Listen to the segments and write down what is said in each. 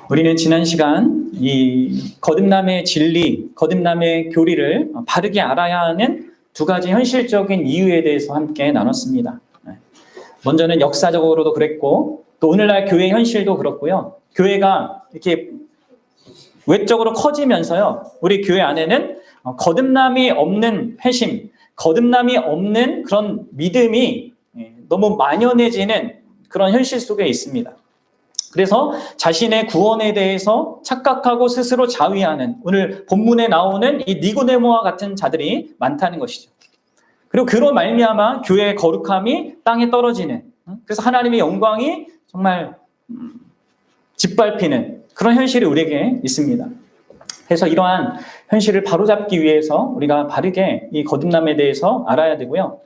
우리는 지난 시간 이 거듭남의 진리, 거듭남의 교리를 바르게 알아야 하는 두 가지 현실적인 이유에 대해서 함께 나눴습니다. 먼저는 역사적으로도 그랬고 또 오늘날 교회 현실도 그렇고요. 교회가 이렇게 외적으로 커지면서요. 우리 교회 안에는 거듭남이 없는 회심, 거듭남이 없는 그런 믿음이 너무 만연해지는 그런 현실 속에 있습니다. 그래서 자신의 구원에 대해서 착각하고 스스로 자위하는 오늘 본문에 나오는 이 니고데모와 같은 자들이 많다는 것이죠. 그리고 그로 말미암아 교회의 거룩함이 땅에 떨어지는, 그래서 하나님의 영광이 정말 짓밟히는 그런 현실이 우리에게 있습니다. 그래서 이러한 현실을 바로잡기 위해서 우리가 바르게 이 거듭남에 대해서 알아야 되고요.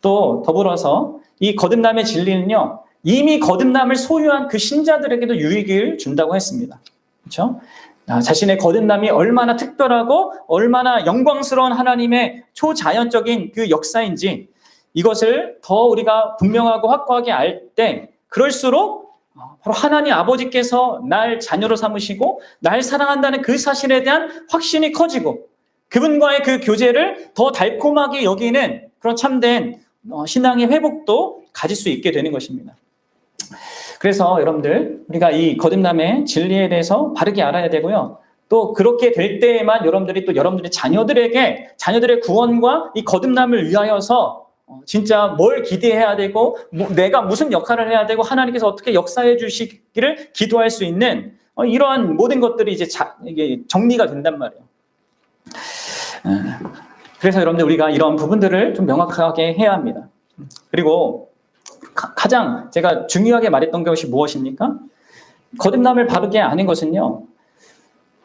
또 더불어서 이 거듭남의 진리는요, 이미 거듭남을 소유한 그 신자들에게도 유익을 준다고 했습니다. 그렇죠? 자신의 거듭남이 얼마나 특별하고 얼마나 영광스러운 하나님의 초자연적인 그 역사인지 이것을 더 우리가 분명하고 확고하게 알 때 그럴수록 바로 하나님 아버지께서 날 자녀로 삼으시고 날 사랑한다는 그 사실에 대한 확신이 커지고 그분과의 그 교제를 더 달콤하게 여기는 그런 참된 신앙의 회복도 가질 수 있게 되는 것입니다. 그래서 여러분들 우리가 이 거듭남의 진리에 대해서 바르게 알아야 되고요. 또 그렇게 될 때에만 여러분들이 또 여러분들의 자녀들의 구원과 이 거듭남을 위하여서 진짜 뭘 기대해야 되고 내가 무슨 역할을 해야 되고 하나님께서 어떻게 역사해 주시기를 기도할 수 있는 이러한 모든 것들이 이제 이게 정리가 된단 말이에요. 그래서 여러분들 우리가 이런 부분들을 좀 명확하게 해야 합니다. 그리고 가장 제가 중요하게 말했던 것이 무엇입니까? 거듭남을 바르게 아는 것은요,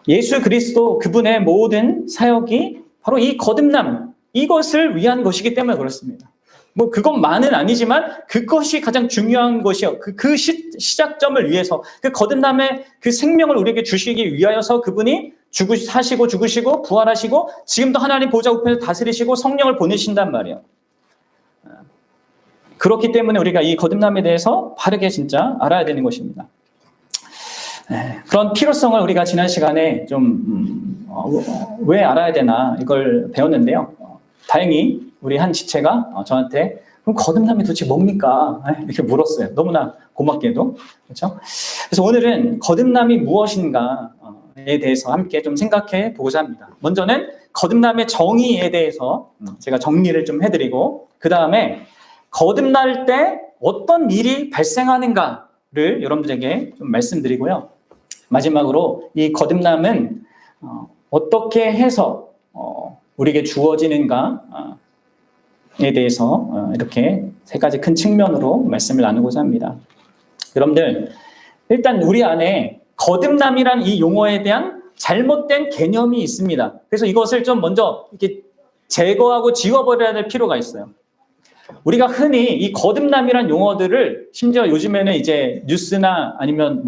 예수 그리스도 그분의 모든 사역이 바로 이 거듭남, 이것을 위한 것이기 때문에 그렇습니다. 뭐 그것만은 아니지만 그것이 가장 중요한 것이요. 그 시작점을 위해서 그 거듭남의 그 생명을 우리에게 주시기 위하여서 그분이 사시고 죽으시고 부활하시고 지금도 하나님 보좌 우편에서 다스리시고 성령을 보내신단 말이에요. 그렇기 때문에 우리가 이 거듭남에 대해서 바르게 진짜 알아야 되는 것입니다. 그런 필요성을 우리가 지난 시간에 좀 왜 알아야 되나 이걸 배웠는데요. 다행히 우리 한 지체가 저한테 그럼 거듭남이 도대체 뭡니까? 이렇게 물었어요. 너무나 고맙게도. 그렇죠? 그래서 오늘은 거듭남이 무엇인가에 대해서 함께 좀 생각해 보고자 합니다. 먼저는 거듭남의 정의에 대해서 제가 정리를 좀 해드리고 그 다음에 거듭날 때 어떤 일이 발생하는가를 여러분들에게 좀 말씀드리고요. 마지막으로 이 거듭남은 어떻게 해서 우리에게 주어지는가에 대해서 이렇게 세 가지 큰 측면으로 말씀을 나누고자 합니다. 여러분들 일단 우리 안에 거듭남이란 이 용어에 대한 잘못된 개념이 있습니다. 그래서 이것을 좀 먼저 이렇게 제거하고 지워버려야 될 필요가 있어요. 우리가 흔히 이 거듭남이란 용어들을 심지어 요즘에는 이제 뉴스나 아니면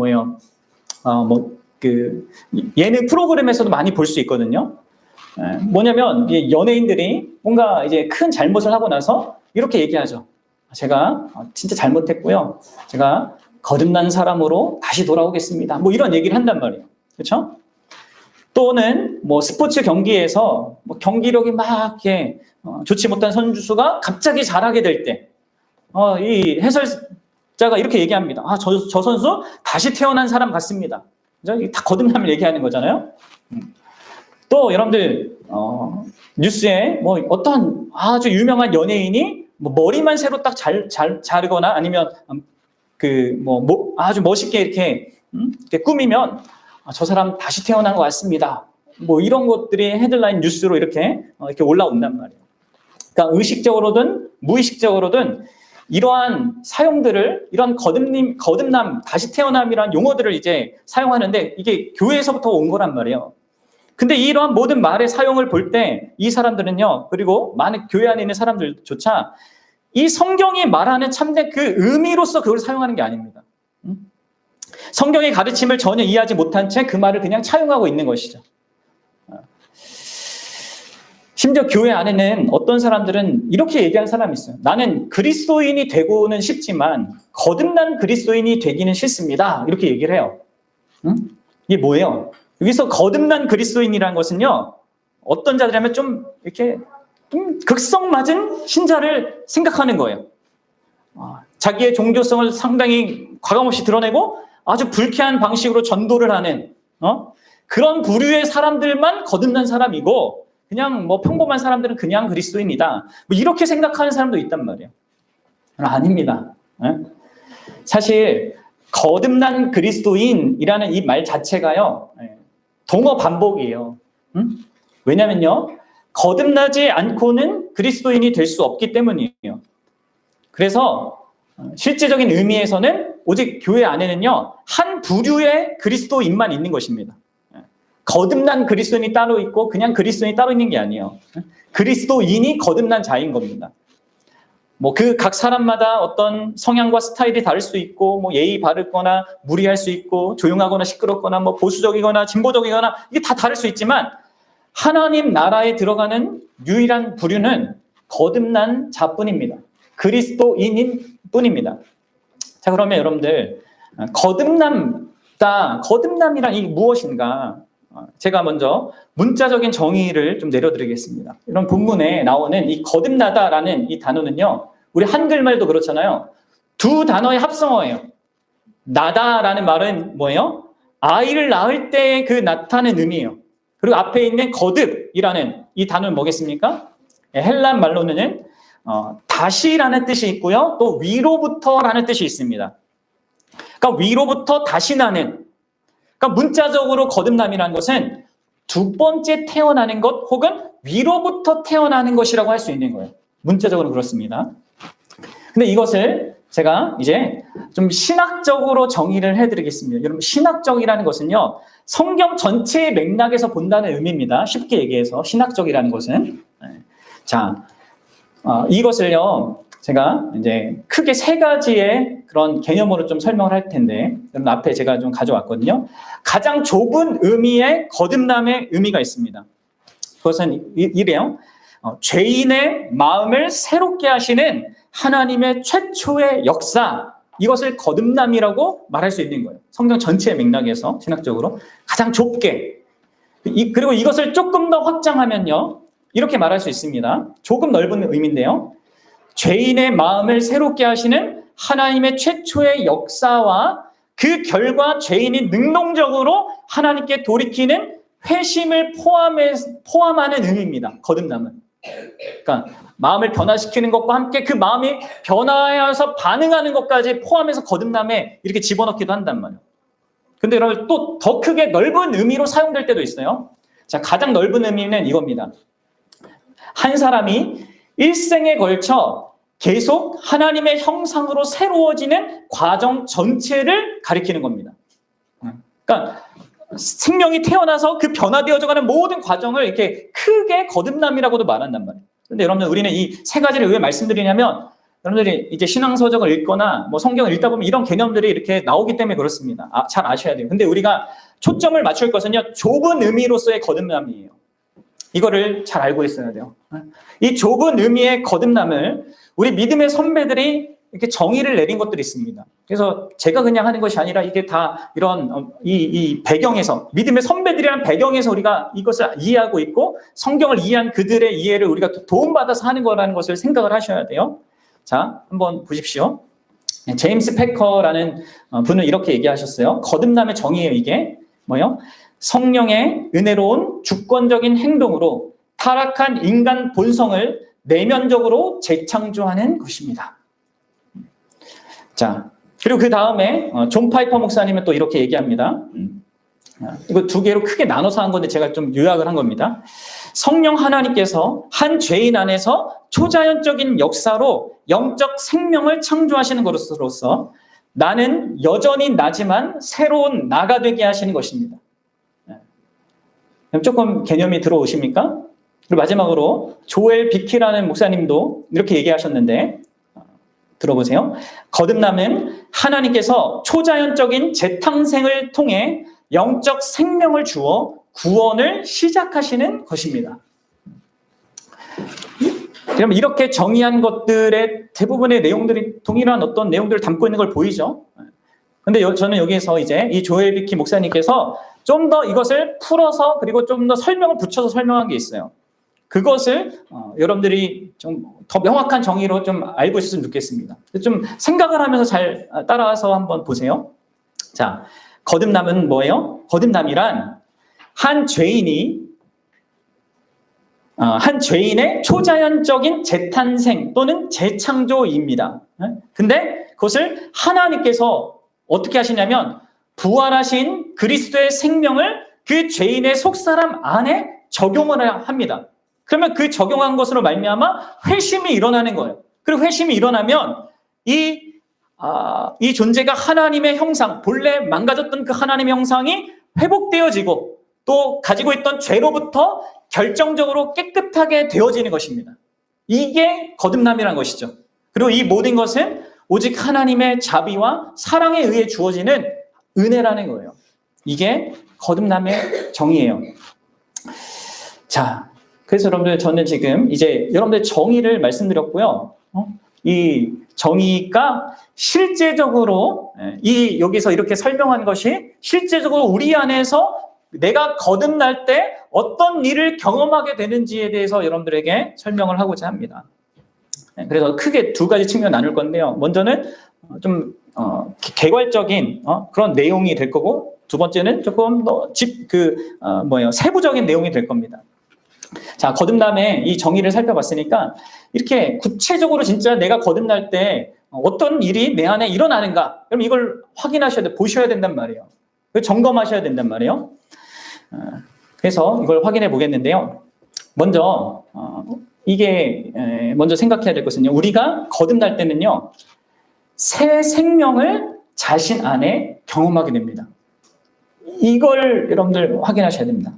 예능 프로그램에서도 많이 볼 수 있거든요. 뭐냐면 연예인들이 뭔가 이제 큰 잘못을 하고 나서 이렇게 얘기하죠. 제가 진짜 잘못했고요. 제가 거듭난 사람으로 다시 돌아오겠습니다. 뭐 이런 얘기를 한단 말이에요. 그렇죠? 또는 뭐 스포츠 경기에서 경기력이 막 이렇게 좋지 못한 선수가 갑자기 잘하게 될 때, 이 해설자가 이렇게 얘기합니다. 저 선수 다시 태어난 사람 같습니다. 다 거듭남을 얘기하는 거잖아요. 또 여러분들 뉴스에 뭐 어떤 아주 유명한 연예인이 뭐 머리만 새로 딱 자르거나 아니면 아주 멋있게 이렇게 꾸미면 저 사람 다시 태어난 것 같습니다. 뭐 이런 것들이 헤드라인 뉴스로 이렇게 올라온단 말이에요. 그러니까 의식적으로든 무의식적으로든 이러한 사용들을, 이런 거듭남, 다시 태어남이란 용어들을 이제 사용하는데 이게 교회에서부터 온 거란 말이에요. 근데 이러한 모든 말의 사용을 볼 때 이 사람들은요, 그리고 많은 교회 안에 있는 사람들조차 이 성경이 말하는 참된 그 의미로서 그걸 사용하는 게 아닙니다. 성경의 가르침을 전혀 이해하지 못한 채 그 말을 그냥 차용하고 있는 것이죠. 심지어 교회 안에는 어떤 사람들은 이렇게 얘기하는 사람이 있어요. 나는 그리스도인이 되고는 싶지만 거듭난 그리스도인이 되기는 싫습니다. 이렇게 얘기를 해요. 응? 이게 뭐예요? 여기서 거듭난 그리스도인이라는 것은요, 어떤 자들이라면 좀 이렇게 좀 극성 맞은 신자를 생각하는 거예요. 자기의 종교성을 상당히 과감없이 드러내고 아주 불쾌한 방식으로 전도를 하는 그런 부류의 사람들만 거듭난 사람이고, 그냥 뭐 평범한 사람들은 그냥 그리스도인이다, 뭐 이렇게 생각하는 사람도 있단 말이에요. 아닙니다. 사실 거듭난 그리스도인이라는 이 말 자체가요, 동어 반복이에요. 왜냐면요, 거듭나지 않고는 그리스도인이 될 수 없기 때문이에요. 그래서 실제적인 의미에서는 오직 교회 안에는요, 한 부류의 그리스도인만 있는 것입니다. 거듭난 그리스도인이 따로 있고 그냥 그리스도인이 따로 있는 게 아니에요. 그리스도인이 거듭난 자인 겁니다. 뭐 그 각 사람마다 어떤 성향과 스타일이 다를 수 있고, 뭐 예의 바르거나 무리할 수 있고, 조용하거나 시끄럽거나, 뭐 보수적이거나 진보적이거나, 이게 다 다를 수 있지만 하나님 나라에 들어가는 유일한 부류는 거듭난 자뿐입니다. 그리스도인인 뿐입니다. 자, 그러면 여러분들, 거듭남이란 이게 무엇인가? 제가 먼저 문자적인 정의를 좀 내려드리겠습니다. 이런 본문에 나오는 이 거듭나다라는 이 단어는요, 우리 한글말도 그렇잖아요. 두 단어의 합성어예요. 나다라는 말은 뭐예요? 아이를 낳을 때 그 나타낸 의미예요. 그리고 앞에 있는 거듭이라는 이 단어는 뭐겠습니까? 헬란 말로는 다시라는 뜻이 있고요, 또 위로부터라는 뜻이 있습니다. 그러니까 위로부터 다시 나는, 그러니까 문자적으로 거듭남이라는 것은 두 번째 태어나는 것 혹은 위로부터 태어나는 것이라고 할 수 있는 거예요. 문자적으로 그렇습니다. 근데 이것을 제가 이제 좀 신학적으로 정의를 해드리겠습니다. 여러분, 신학적이라는 것은요, 성경 전체의 맥락에서 본다는 의미입니다. 쉽게 얘기해서 신학적이라는 것은. 자, 이것을요, 제가 이제 크게 세 가지의 그런 개념으로 좀 설명을 할 텐데, 여러분 앞에 제가 좀 가져왔거든요. 가장 좁은 의미의 거듭남의 의미가 있습니다. 그것은 이래요. 죄인의 마음을 새롭게 하시는 하나님의 최초의 역사, 이것을 거듭남이라고 말할 수 있는 거예요. 성경 전체의 맥락에서 신학적으로 가장 좁게. 그리고 이것을 조금 더 확장하면요, 이렇게 말할 수 있습니다. 조금 넓은 의미인데요. 죄인의 마음을 새롭게 하시는 하나님의 최초의 역사와 그 결과 죄인이 능동적으로 하나님께 돌이키는 회심을 포함하는 의미입니다. 거듭남은. 그러니까 마음을 변화시키는 것과 함께 그 마음이 변화해서 반응하는 것까지 포함해서 거듭남에 이렇게 집어넣기도 한단 말이에요. 근데 여러분, 또 더 크게 넓은 의미로 사용될 때도 있어요. 자, 가장 넓은 의미는 이겁니다. 한 사람이 일생에 걸쳐 계속 하나님의 형상으로 새로워지는 과정 전체를 가리키는 겁니다. 그러니까 생명이 태어나서 그 변화되어져가는 모든 과정을 이렇게 크게 거듭남이라고도 말한단 말이에요. 그런데 여러분들, 우리는 이 세 가지를 왜 말씀드리냐면, 여러분들이 이제 신앙서적을 읽거나 뭐 성경을 읽다 보면 이런 개념들이 이렇게 나오기 때문에 그렇습니다. 잘 아셔야 돼요. 근데 우리가 초점을 맞출 것은요, 좁은 의미로서의 거듭남이에요. 이거를 잘 알고 있어야 돼요. 이 좁은 의미의 거듭남을 우리 믿음의 선배들이 이렇게 정의를 내린 것들이 있습니다. 그래서 제가 그냥 하는 것이 아니라 이게 다 이런 이 배경에서, 믿음의 선배들이라는 배경에서 우리가 이것을 이해하고 있고, 성경을 이해한 그들의 이해를 우리가 도움받아서 하는 거라는 것을 생각을 하셔야 돼요. 자, 한번 보십시오. 제임스 패커라는 분은 이렇게 얘기하셨어요. 거듭남의 정의예요. 이게 뭐예요? 성령의 은혜로운 주권적인 행동으로 타락한 인간 본성을 내면적으로 재창조하는 것입니다. 자, 그리고 그 다음에 존 파이퍼 목사님은 또 이렇게 얘기합니다. 이거 두 개로 크게 나눠서 한 건데 제가 좀 요약을 한 겁니다. 성령 하나님께서 한 죄인 안에서 초자연적인 역사로 영적 생명을 창조하시는 것으로서 나는 여전히 나지만 새로운 나가 되게 하시는 것입니다. 조금 개념이 들어오십니까? 그리고 마지막으로 조엘 비키라는 목사님도 이렇게 얘기하셨는데, 들어보세요. 거듭남은 하나님께서 초자연적인 재탄생을 통해 영적 생명을 주어 구원을 시작하시는 것입니다. 그럼 이렇게 정의한 것들의 대부분의 내용들이 동일한 어떤 내용들을 담고 있는 걸 보이죠? 근데 저는 여기에서 이제 이 조엘 비키 목사님께서 좀 더 이것을 풀어서 그리고 좀 더 설명을 붙여서 설명한 게 있어요. 그것을 여러분들이 좀 더 명확한 정의로 좀 알고 있으면 좋겠습니다. 좀 생각을 하면서 잘 따라서 한번 보세요. 자, 거듭남은 뭐예요? 거듭남이란 한 죄인의 초자연적인 재탄생 또는 재창조입니다. 근데 그것을 하나님께서 어떻게 하시냐면 부활하신 그리스도의 생명을 그 죄인의 속사람 안에 적용을 합니다. 그러면 그 적용한 것으로 말미암아 회심이 일어나는 거예요. 그리고 회심이 일어나면 이 존재가 하나님의 형상, 본래 망가졌던 그 하나님의 형상이 회복되어지고 또 가지고 있던 죄로부터 결정적으로 깨끗하게 되어지는 것입니다. 이게 거듭남이라는 것이죠. 그리고 이 모든 것은 오직 하나님의 자비와 사랑에 의해 주어지는 은혜라는 거예요. 이게 거듭남의 정의예요. 자, 그래서 여러분들 저는 지금 이제 여러분들 정의를 말씀드렸고요. 이 정의가 실제적으로 여기서 이렇게 설명한 것이 실제적으로 우리 안에서 내가 거듭날 때 어떤 일을 경험하게 되는지에 대해서 여러분들에게 설명을 하고자 합니다. 그래서 크게 두 가지 측면을 나눌 건데요. 먼저는 좀 개괄적인 그런 내용이 될 거고, 두 번째는 조금 더 세부적인 내용이 될 겁니다. 자, 거듭남의 이 정의를 살펴봤으니까 이렇게 구체적으로 진짜 내가 거듭날 때 어떤 일이 내 안에 일어나는가, 그럼 이걸 확인하셔야 돼, 보셔야 된단 말이에요. 점검하셔야 된단 말이에요. 그래서 이걸 확인해 보겠는데요. 먼저 먼저 생각해야 될 것은요, 우리가 거듭날 때는요, 새 생명을 자신 안에 경험하게 됩니다. 이걸 여러분들 확인하셔야 됩니다.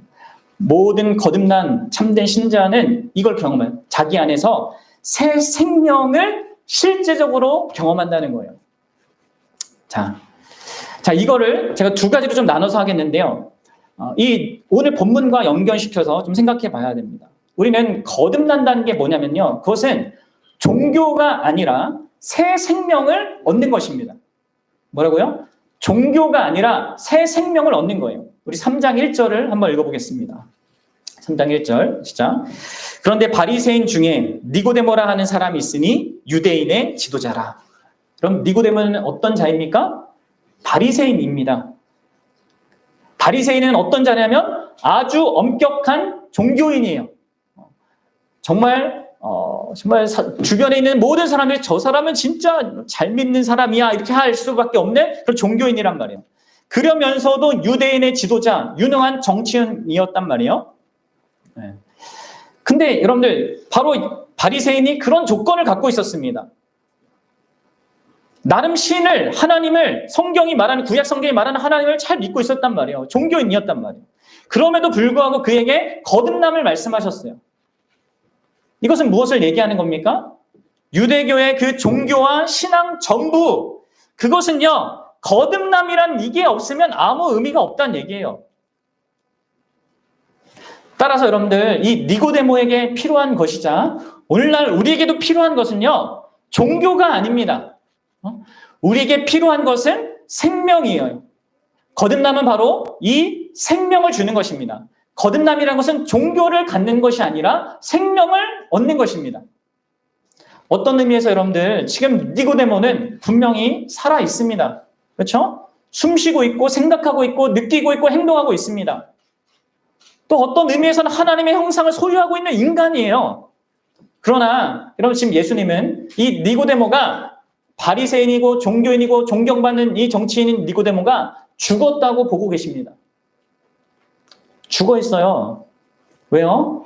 모든 거듭난 참된 신자는 이걸 경험해요. 자기 안에서 새 생명을 실제적으로 경험한다는 거예요. 자, 이거를 제가 두 가지로 좀 나눠서 하겠는데요. 오늘 본문과 연결시켜서 좀 생각해 봐야 됩니다. 우리는 거듭난다는 게 뭐냐면요, 그것은 종교가 아니라 새 생명을 얻는 것입니다. 뭐라고요? 종교가 아니라 새 생명을 얻는 거예요. 우리 3장 1절을 한번 읽어보겠습니다. 3장 1절 시작. 그런데 바리새인 중에 니고데모라 하는 사람이 있으니 유대인의 지도자라. 그럼 니고데모는 어떤 자입니까? 바리새인입니다. 바리새인은 어떤 자냐면 아주 엄격한 종교인이에요. 정말 주변에 있는 모든 사람들이 저 사람은 진짜 잘 믿는 사람이야 이렇게 할 수밖에 없는 그런 종교인이란 말이에요. 그러면서도 유대인의 지도자, 유능한 정치인이었단 말이에요. 근데 여러분들, 바로 바리새인이 그런 조건을 갖고 있었습니다. 나름 신을, 하나님을, 구약 성경이 말하는 하나님을 잘 믿고 있었단 말이에요. 종교인이었단 말이에요. 그럼에도 불구하고 그에게 거듭남을 말씀하셨어요. 이것은 무엇을 얘기하는 겁니까? 유대교의 그 종교와 신앙 전부, 그것은요, 거듭남이란 이게 없으면 아무 의미가 없다는 얘기예요. 따라서 여러분들, 이 니고데모에게 필요한 것이자 오늘날 우리에게도 필요한 것은요, 종교가 아닙니다. 우리에게 필요한 것은 생명이에요. 거듭남은 바로 이 생명을 주는 것입니다. 거듭남이라는 것은 종교를 갖는 것이 아니라 생명을 얻는 것입니다. 어떤 의미에서 여러분들, 지금 니고데모는 분명히 살아 있습니다. 그렇죠? 숨쉬고 있고 생각하고 있고 느끼고 있고 행동하고 있습니다. 또 어떤 의미에서는 하나님의 형상을 소유하고 있는 인간이에요. 그러나 여러분, 지금 예수님은 이 니고데모가 바리새인이고 종교인이고 존경받는 이 정치인인 니고데모가 죽었다고 보고 계십니다. 죽어 있어요. 왜요?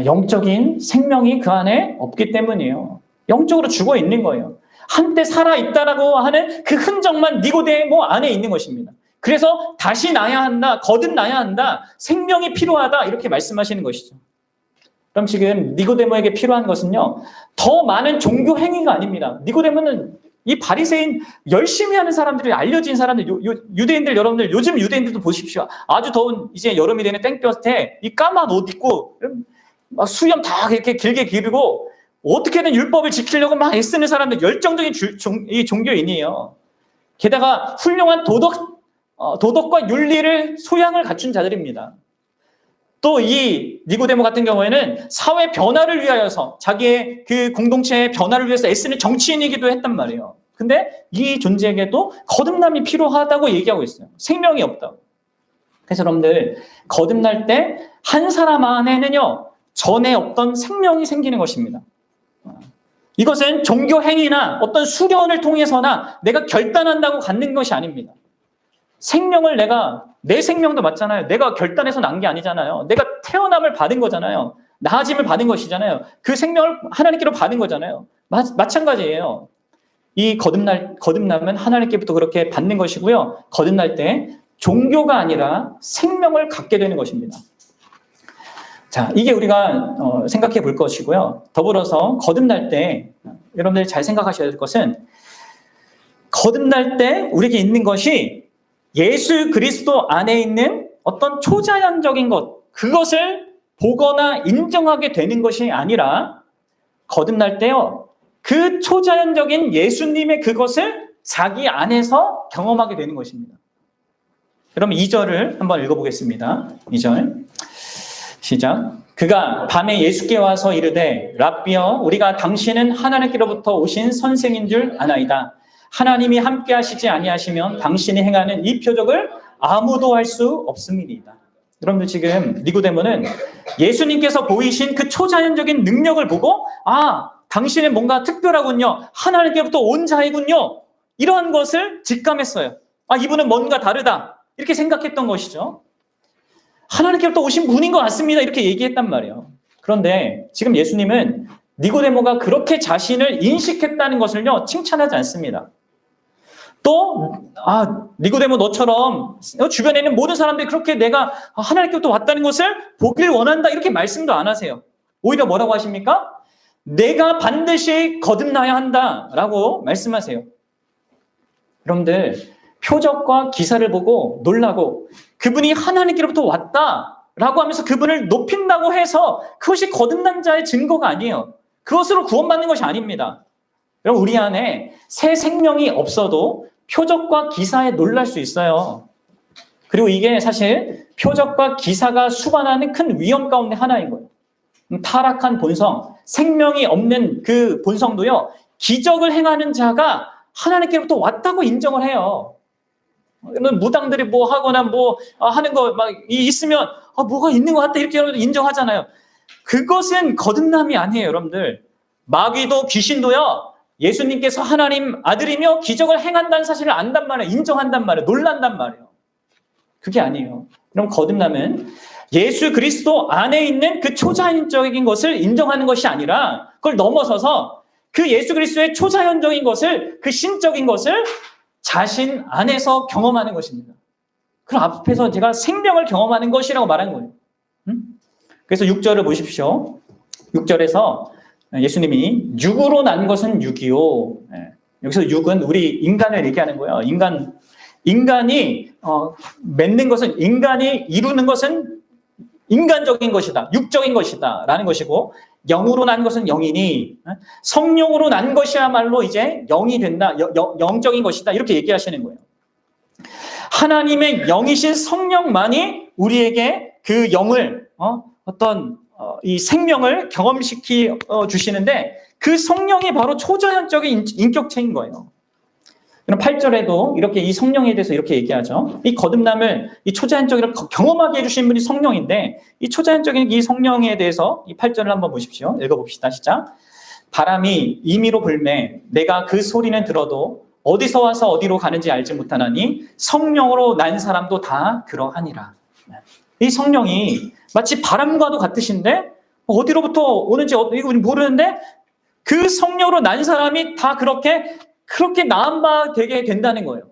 영적인 생명이 그 안에 없기 때문이에요. 영적으로 죽어 있는 거예요. 한때 살아있다라고 하는 그 흔적만 니고데모 안에 있는 것입니다. 그래서 다시 나야 한다, 거듭나야 한다, 생명이 필요하다, 이렇게 말씀하시는 것이죠. 그럼 지금 니고데모에게 필요한 것은요, 더 많은 종교 행위가 아닙니다. 니고데모는 이 바리새인 열심히 하는 사람들이, 알려진 사람들, 유대인들, 여러분들 요즘 유대인들도 보십시오. 아주 더운 이제 여름이 되는 땡볕에 이 까만 옷 입고 막 수염 다 이렇게 길게 기르고 어떻게든 율법을 지키려고 막 애쓰는 사람들, 열정적인 이 종교인이에요. 게다가 훌륭한 도덕과 윤리를 소양을 갖춘 자들입니다. 또 이 니고데모 같은 경우에는 사회 변화를 위하여서 자기의 그 공동체의 변화를 위해서 애쓰는 정치인이기도 했단 말이에요. 근데 이 존재에게도 거듭남이 필요하다고 얘기하고 있어요. 생명이 없다고. 그래서 여러분들 거듭날 때 한 사람 안에는요 전에 없던 생명이 생기는 것입니다. 이것은 종교 행위나 어떤 수련을 통해서나 내가 결단한다고 갖는 것이 아닙니다. 생명을 내 생명도 맞잖아요. 내가 결단해서 난 게 아니잖아요. 내가 태어남을 받은 거잖아요. 나아짐을 받은 것이잖아요. 그 생명을 하나님께로 받은 거잖아요. 마찬가지예요. 이 거듭남은 하나님께부터 그렇게 받는 것이고요. 거듭날 때 종교가 아니라 생명을 갖게 되는 것입니다. 자, 이게 우리가 생각해 볼 것이고요. 더불어서 거듭날 때 여러분들이 잘 생각하셔야 될 것은 거듭날 때 우리에게 있는 것이 예수 그리스도 안에 있는 어떤 초자연적인 것, 그것을 보거나 인정하게 되는 것이 아니라 거듭날 때요, 그 초자연적인 예수님의 그것을 자기 안에서 경험하게 되는 것입니다. 그럼 2절을 한번 읽어보겠습니다. 2절 시작. 그가 밤에 예수께 와서 이르되 랍비여 우리가 당신은 하나님께로부터 오신 선생인 줄 아나이다. 하나님이 함께 하시지 아니하시면 당신이 행하는 이 표적을 아무도 할 수 없음이니이다. 여러분들 지금 니고데모는 예수님께서 보이신 그 초자연적인 능력을 보고 당신은 뭔가 특별하군요. 하나님께로부터 온 자이군요. 이러한 것을 직감했어요. 이분은 뭔가 다르다. 이렇게 생각했던 것이죠. 하나님께로부터 오신 분인 것 같습니다. 이렇게 얘기했단 말이에요. 그런데 지금 예수님은 니고데모가 그렇게 자신을 인식했다는 것을요, 칭찬하지 않습니다. 또, 니고데모 너처럼 주변에 있는 모든 사람들이 그렇게 내가 하나님께로부터 왔다는 것을 보길 원한다. 이렇게 말씀도 안 하세요. 오히려 뭐라고 하십니까? 내가 반드시 거듭나야 한다. 라고 말씀하세요. 여러분들, 표적과 기사를 보고 놀라고 그분이 하나님께로부터 왔다라고 하면서 그분을 높인다고 해서 그것이 거듭난 자의 증거가 아니에요. 그것으로 구원받는 것이 아닙니다. 여러분 우리 안에 새 생명이 없어도 표적과 기사에 놀랄 수 있어요. 그리고 이게 사실 표적과 기사가 수반하는 큰 위험 가운데 하나인 거예요. 타락한 본성, 생명이 없는 그 본성도요, 기적을 행하는 자가 하나님께로부터 왔다고 인정을 해요. 무당들이 뭐 하거나 하는 거 막 있으면 뭐가 있는 것 같다 이렇게 인정하잖아요. 그것은 거듭남이 아니에요, 여러분들. 마귀도 귀신도요, 예수님께서 하나님 아들이며 기적을 행한다는 사실을 안단 말이에요. 인정한단 말이에요. 놀란단 말이에요. 그게 아니에요. 그럼 거듭남은 예수 그리스도 안에 있는 그 초자연적인 것을 인정하는 것이 아니라 그걸 넘어서서 그 예수 그리스도의 초자연적인 것을, 그 신적인 것을 자신 안에서 경험하는 것입니다. 그럼 앞에서 제가 생명을 경험하는 것이라고 말한 거예요. 그래서 6절을 보십시오. 6절에서 예수님이 육으로 난 것은 육이요. 여기서 육은 우리 인간을 얘기하는 거예요. 인간이 맺는 것은, 인간이 이루는 것은 인간적인 것이다. 육적인 것이다. 라는 것이고, 영으로 난 것은 영이니 성령으로 난 것이야말로 이제 영이 된다. 영적인 것이다. 이렇게 얘기하시는 거예요. 하나님의 영이신 성령만이 우리에게 그 영을 이 생명을 경험시켜 주시는데 그 성령이 바로 초자연적인 인격체인 거예요. 그럼 8절에도 이렇게 이 성령에 대해서 이렇게 얘기하죠. 이 거듭남을 이 초자연적으로 경험하게 해주신 분이 성령인데 이 초자연적인 이 성령에 대해서 이 8절을 한번 보십시오. 읽어봅시다. 시작. 바람이 임의로 불매 내가 그 소리는 들어도 어디서 와서 어디로 가는지 알지 못하나니 성령으로 난 사람도 다 그러하니라. 이 성령이 마치 바람과도 같으신데 어디로부터 오는지 모르는데 그 성령으로 난 사람이 다 그렇게 나은 바 되게 된다는 거예요.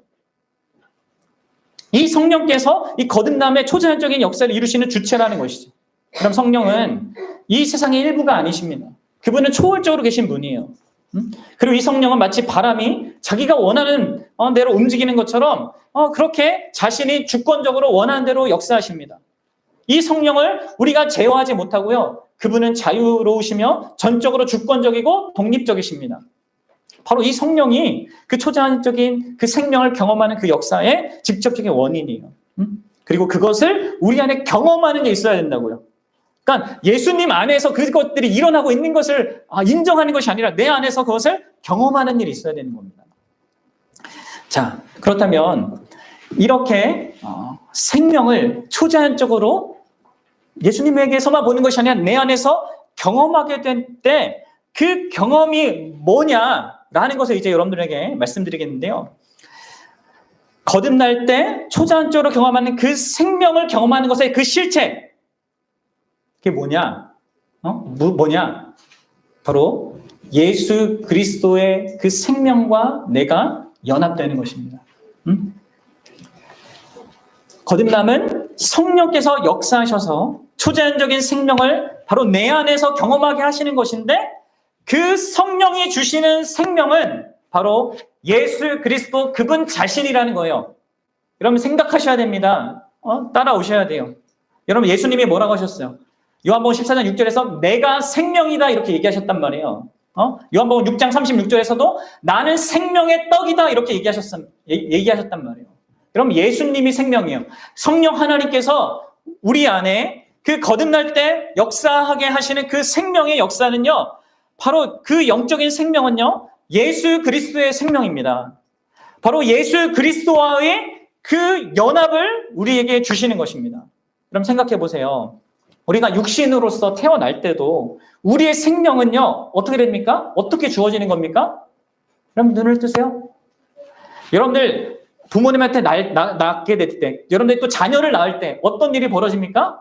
이 성령께서 이 거듭남의 초자연적인 역사를 이루시는 주체라는 것이죠. 그럼 성령은 이 세상의 일부가 아니십니다. 그분은 초월적으로 계신 분이에요. 그리고 이 성령은 마치 바람이 자기가 원하는 대로 움직이는 것처럼 그렇게 자신이 주권적으로 원하는 대로 역사하십니다. 이 성령을 우리가 제어하지 못하고요. 그분은 자유로우시며 전적으로 주권적이고 독립적이십니다. 바로 이 성령이 그 초자연적인 그 생명을 경험하는 그 역사의 직접적인 원인이에요. 그리고 그것을 우리 안에 경험하는 게 있어야 된다고요. 그러니까 예수님 안에서 그것들이 일어나고 있는 것을 인정하는 것이 아니라 내 안에서 그것을 경험하는 일이 있어야 되는 겁니다. 자, 그렇다면 이렇게 생명을 초자연적으로 예수님에게서만 보는 것이 아니라 내 안에서 경험하게 될 때 그 경험이 뭐냐라는 것을 이제 여러분들에게 말씀드리겠는데요. 거듭날 때 초자연적으로 경험하는 그 생명을 경험하는 것의 그 실체, 그게 뭐냐? 뭐냐? 바로 예수 그리스도의 그 생명과 내가 연합되는 것입니다. 거듭남은 성령께서 역사하셔서 초자연적인 생명을 바로 내 안에서 경험하게 하시는 것인데, 그 성령이 주시는 생명은 바로 예수 그리스도 그분 자신이라는 거예요. 여러분 생각하셔야 됩니다. 따라오셔야 돼요. 여러분 예수님이 뭐라고 하셨어요? 요한복음 14장 6절에서 내가 생명이다 이렇게 얘기하셨단 말이에요. 요한복음 6장 36절에서도 나는 생명의 떡이다 이렇게 얘기하셨단 말이에요. 여러분 예수님이 생명이에요. 성령 하나님께서 우리 안에 그 거듭날 때 역사하게 하시는 그 생명의 역사는요, 바로 그 영적인 생명은요, 예수 그리스도의 생명입니다. 바로 예수 그리스도와의 그 연합을 우리에게 주시는 것입니다. 그럼 생각해 보세요. 우리가 육신으로서 태어날 때도 우리의 생명은요, 어떻게 됩니까? 어떻게 주어지는 겁니까? 그럼 눈을 뜨세요. 여러분들 부모님한테 낳게 될 때, 여러분들이 또 자녀를 낳을 때 어떤 일이 벌어집니까?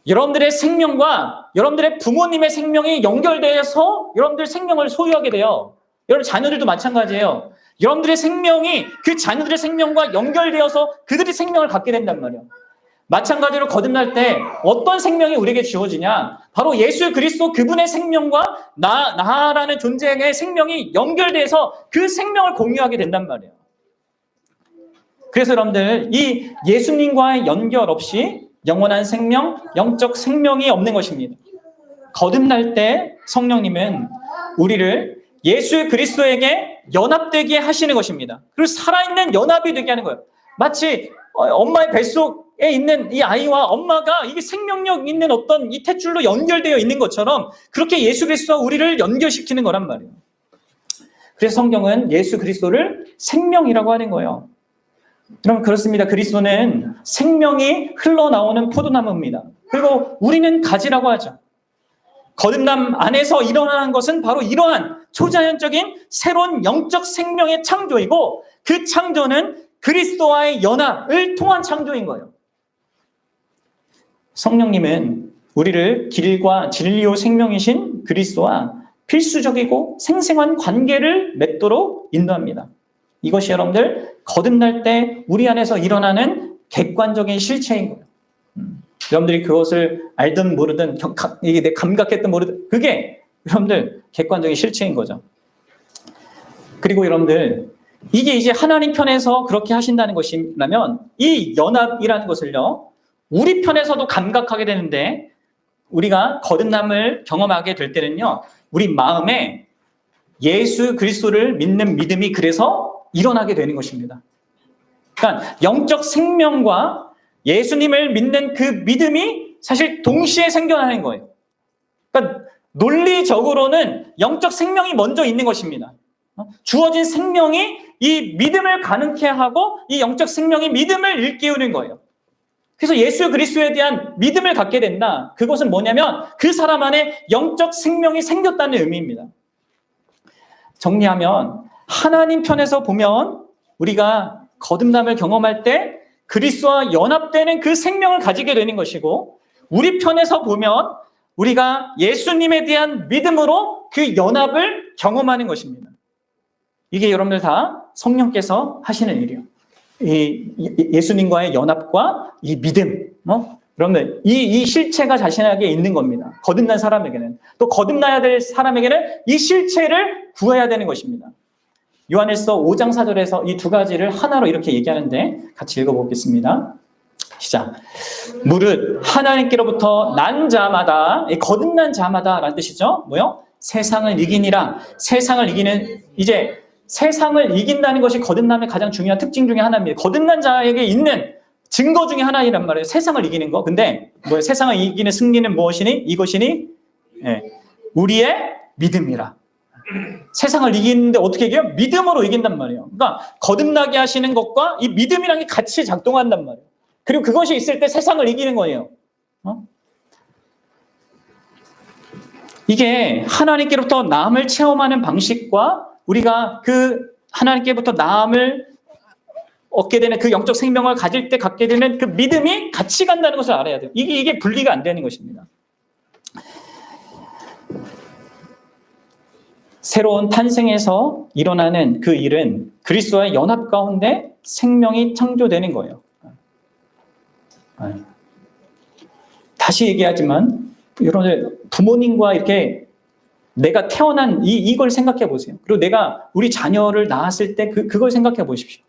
여러분들의 생명과 여러분들의 부모님의 생명이 연결되어서 여러분들 생명을 소유하게 돼요. 여러분 자녀들도 마찬가지예요. 여러분들의 생명이 그 자녀들의 생명과 연결되어서 그들이 생명을 갖게 된단 말이에요. 마찬가지로 거듭날 때 어떤 생명이 우리에게 주어지냐? 바로 예수 그리스도 그분의 생명과 나라는 존재의 생명이 연결돼서 그 생명을 공유하게 된단 말이에요. 그래서 여러분들 이 예수님과의 연결 없이 영원한 생명, 영적 생명이 없는 것입니다. 거듭날 때 성령님은 우리를 예수 그리스도에게 연합되게 하시는 것입니다. 그리고 살아있는 연합이 되게 하는 거예요. 마치 엄마의 뱃속에 있는 이 아이와 엄마가 이게 생명력 있는 어떤 이 탯줄로 연결되어 있는 것처럼 그렇게 예수 그리스도와 우리를 연결시키는 거란 말이에요. 그래서 성경은 예수 그리스도를 생명이라고 하는 거예요. 그럼 그렇습니다. 그리스도는 생명이 흘러나오는 포도나무입니다. 그리고 우리는 가지라고 하죠. 거듭남 안에서 일어나는 것은 바로 이러한 초자연적인 새로운 영적 생명의 창조이고, 그 창조는 그리스도와의 연합을 통한 창조인 거예요. 성령님은 우리를 길과 진리요 생명이신 그리스도와 필수적이고 생생한 관계를 맺도록 인도합니다. 이것이 여러분들 거듭날 때 우리 안에서 일어나는 객관적인 실체인 거예요. 여러분들이 그것을 알든 모르든 이게 감각했든 모르든 그게 여러분들 객관적인 실체인 거죠. 그리고 여러분들 이게 이제 하나님 편에서 그렇게 하신다는 것이라면 이 연합이라는 것을요, 우리 편에서도 감각하게 되는데, 우리가 거듭남을 경험하게 될 때는요, 우리 마음에 예수 그리스도를 믿는 믿음이 그래서 일어나게 되는 것입니다. 그러니까 영적 생명과 예수님을 믿는 그 믿음이 사실 동시에 생겨나는 거예요. 그러니까 논리적으로는 영적 생명이 먼저 있는 것입니다. 주어진 생명이 이 믿음을 가능케 하고 이 영적 생명이 믿음을 일깨우는 거예요. 그래서 예수 그리스도에 대한 믿음을 갖게 된다. 그것은 뭐냐면 그 사람 안에 영적 생명이 생겼다는 의미입니다. 정리하면 하나님 편에서 보면 우리가 거듭남을 경험할 때 그리스도와 연합되는 그 생명을 가지게 되는 것이고, 우리 편에서 보면 우리가 예수님에 대한 믿음으로 그 연합을 경험하는 것입니다. 이게 여러분들 다 성령께서 하시는 일이에요. 예수님과의 연합과 이 믿음, 여러분들 이 실체가 자신에게 있는 겁니다. 거듭난 사람에게는, 또 거듭나야 될 사람에게는 이 실체를 구해야 되는 것입니다. 요한일서 5장 4절에서 이 두 가지를 하나로 이렇게 얘기하는데 같이 읽어보겠습니다. 시작. 무릇 하나님께로부터 난 자마다, 거듭난 자마다 라는 뜻이죠. 뭐요? 세상을 이기니라. 세상을 이기는, 이제 세상을 이긴다는 것이 거듭남의 가장 중요한 특징 중에 하나입니다. 거듭난 자에게 있는 증거 중에 하나이란 말이에요. 세상을 이기는 거. 근데 뭐 세상을 이기는 승리는 무엇이니? 이것이니? 예, 우리의 믿음이라. 세상을 이기는데 어떻게 이겨요? 믿음으로 이긴단 말이에요. 그러니까 거듭나게 하시는 것과 이 믿음이라는 게 같이 작동한단 말이에요. 그리고 그것이 있을 때 세상을 이기는 거예요. 이게 하나님께로부터 나음을 체험하는 방식과 우리가 그 하나님께로부터 나음을 얻게 되는 그 영적 생명을 가질 때 갖게 되는 그 믿음이 같이 간다는 것을 알아야 돼요. 이게 분리가 안 되는 것입니다. 새로운 탄생에서 일어나는 그 일은 그리스도와의 연합 가운데 생명이 창조되는 거예요. 다시 얘기하지만 여러분 부모님과 이렇게 내가 태어난 이걸 생각해 보세요. 그리고 내가 우리 자녀를 낳았을 때 그걸 생각해 보십시오.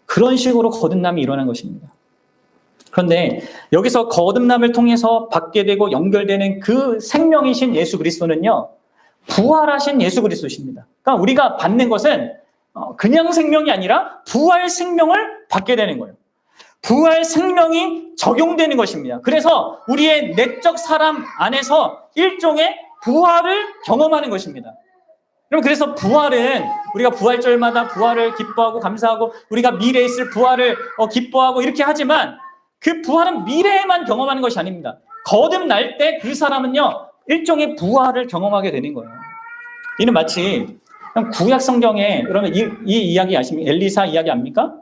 그런 식으로 거듭남이 일어난 것입니다. 그런데 여기서 거듭남을 통해서 받게 되고 연결되는 그 생명이신 예수 그리스도는요, 부활하신 예수 그리스도십니다. 그러니까 우리가 받는 것은 그냥 생명이 아니라 부활 생명을 받게 되는 거예요. 부활 생명이 적용되는 것입니다. 그래서 우리의 내적 사람 안에서 일종의 부활을 경험하는 것입니다. 여러분, 그래서 부활은 우리가 부활절마다 부활을 기뻐하고 감사하고 우리가 미래에 있을 부활을 기뻐하고 이렇게 하지만 그 부활은 미래에만 경험하는 것이 아닙니다. 거듭날 때 그 사람은요, 일종의 부활을 경험하게 되는 거예요. 이는 마치 구약 성경에 여러분 이 이야기 아십니까? 엘리사 이야기 압니까?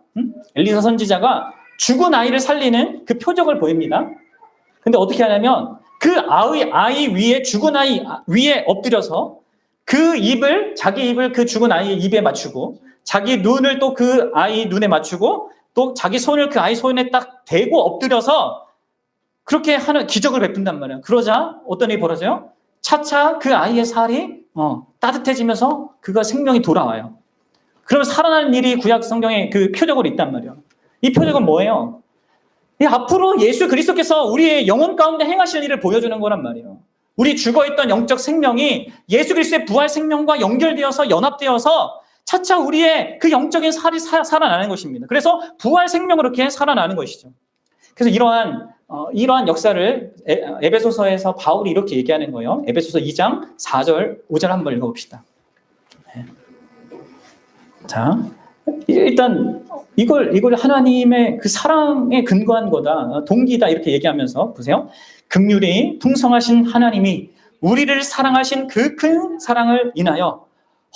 엘리사 선지자가 죽은 아이를 살리는 그 표적을 보입니다. 근데 어떻게 하냐면 그 아이 위에 죽은 아이 위에 엎드려서 자기 입을 그 죽은 아이의 입에 맞추고 자기 눈을 또 그 아이 눈에 맞추고 또 자기 손을 그 아이 손에 딱 대고 엎드려서 그렇게 하는 기적을 베푼단 말이에요. 그러자 어떤 일이 벌어져요? 차차 그 아이의 살이 따뜻해지면서 그가 생명이 돌아와요. 그러면 살아나는 일이 구약 성경에 그 표적으로 있단 말이에요. 이 표적은 뭐예요? 앞으로 예수 그리스도께서 우리의 영혼 가운데 행하실 일을 보여주는 거란 말이에요. 우리 죽어있던 영적 생명이 예수 그리스도의 부활 생명과 연결되어서 연합되어서 차차 우리의 그 영적인 살이 살아나는 것입니다. 그래서 부활 생명으로 이렇게 살아나는 것이죠. 그래서 이러한 역사를 에베소서에서 바울이 이렇게 얘기하는 거예요. 에베소서 2장 4절, 5절 한번 읽어봅시다. 자, 일단 이걸 하나님의 그 사랑에 근거한 거다, 동기다 이렇게 얘기하면서 보세요. 긍휼이 풍성하신 하나님이 우리를 사랑하신 그 큰 사랑을 인하여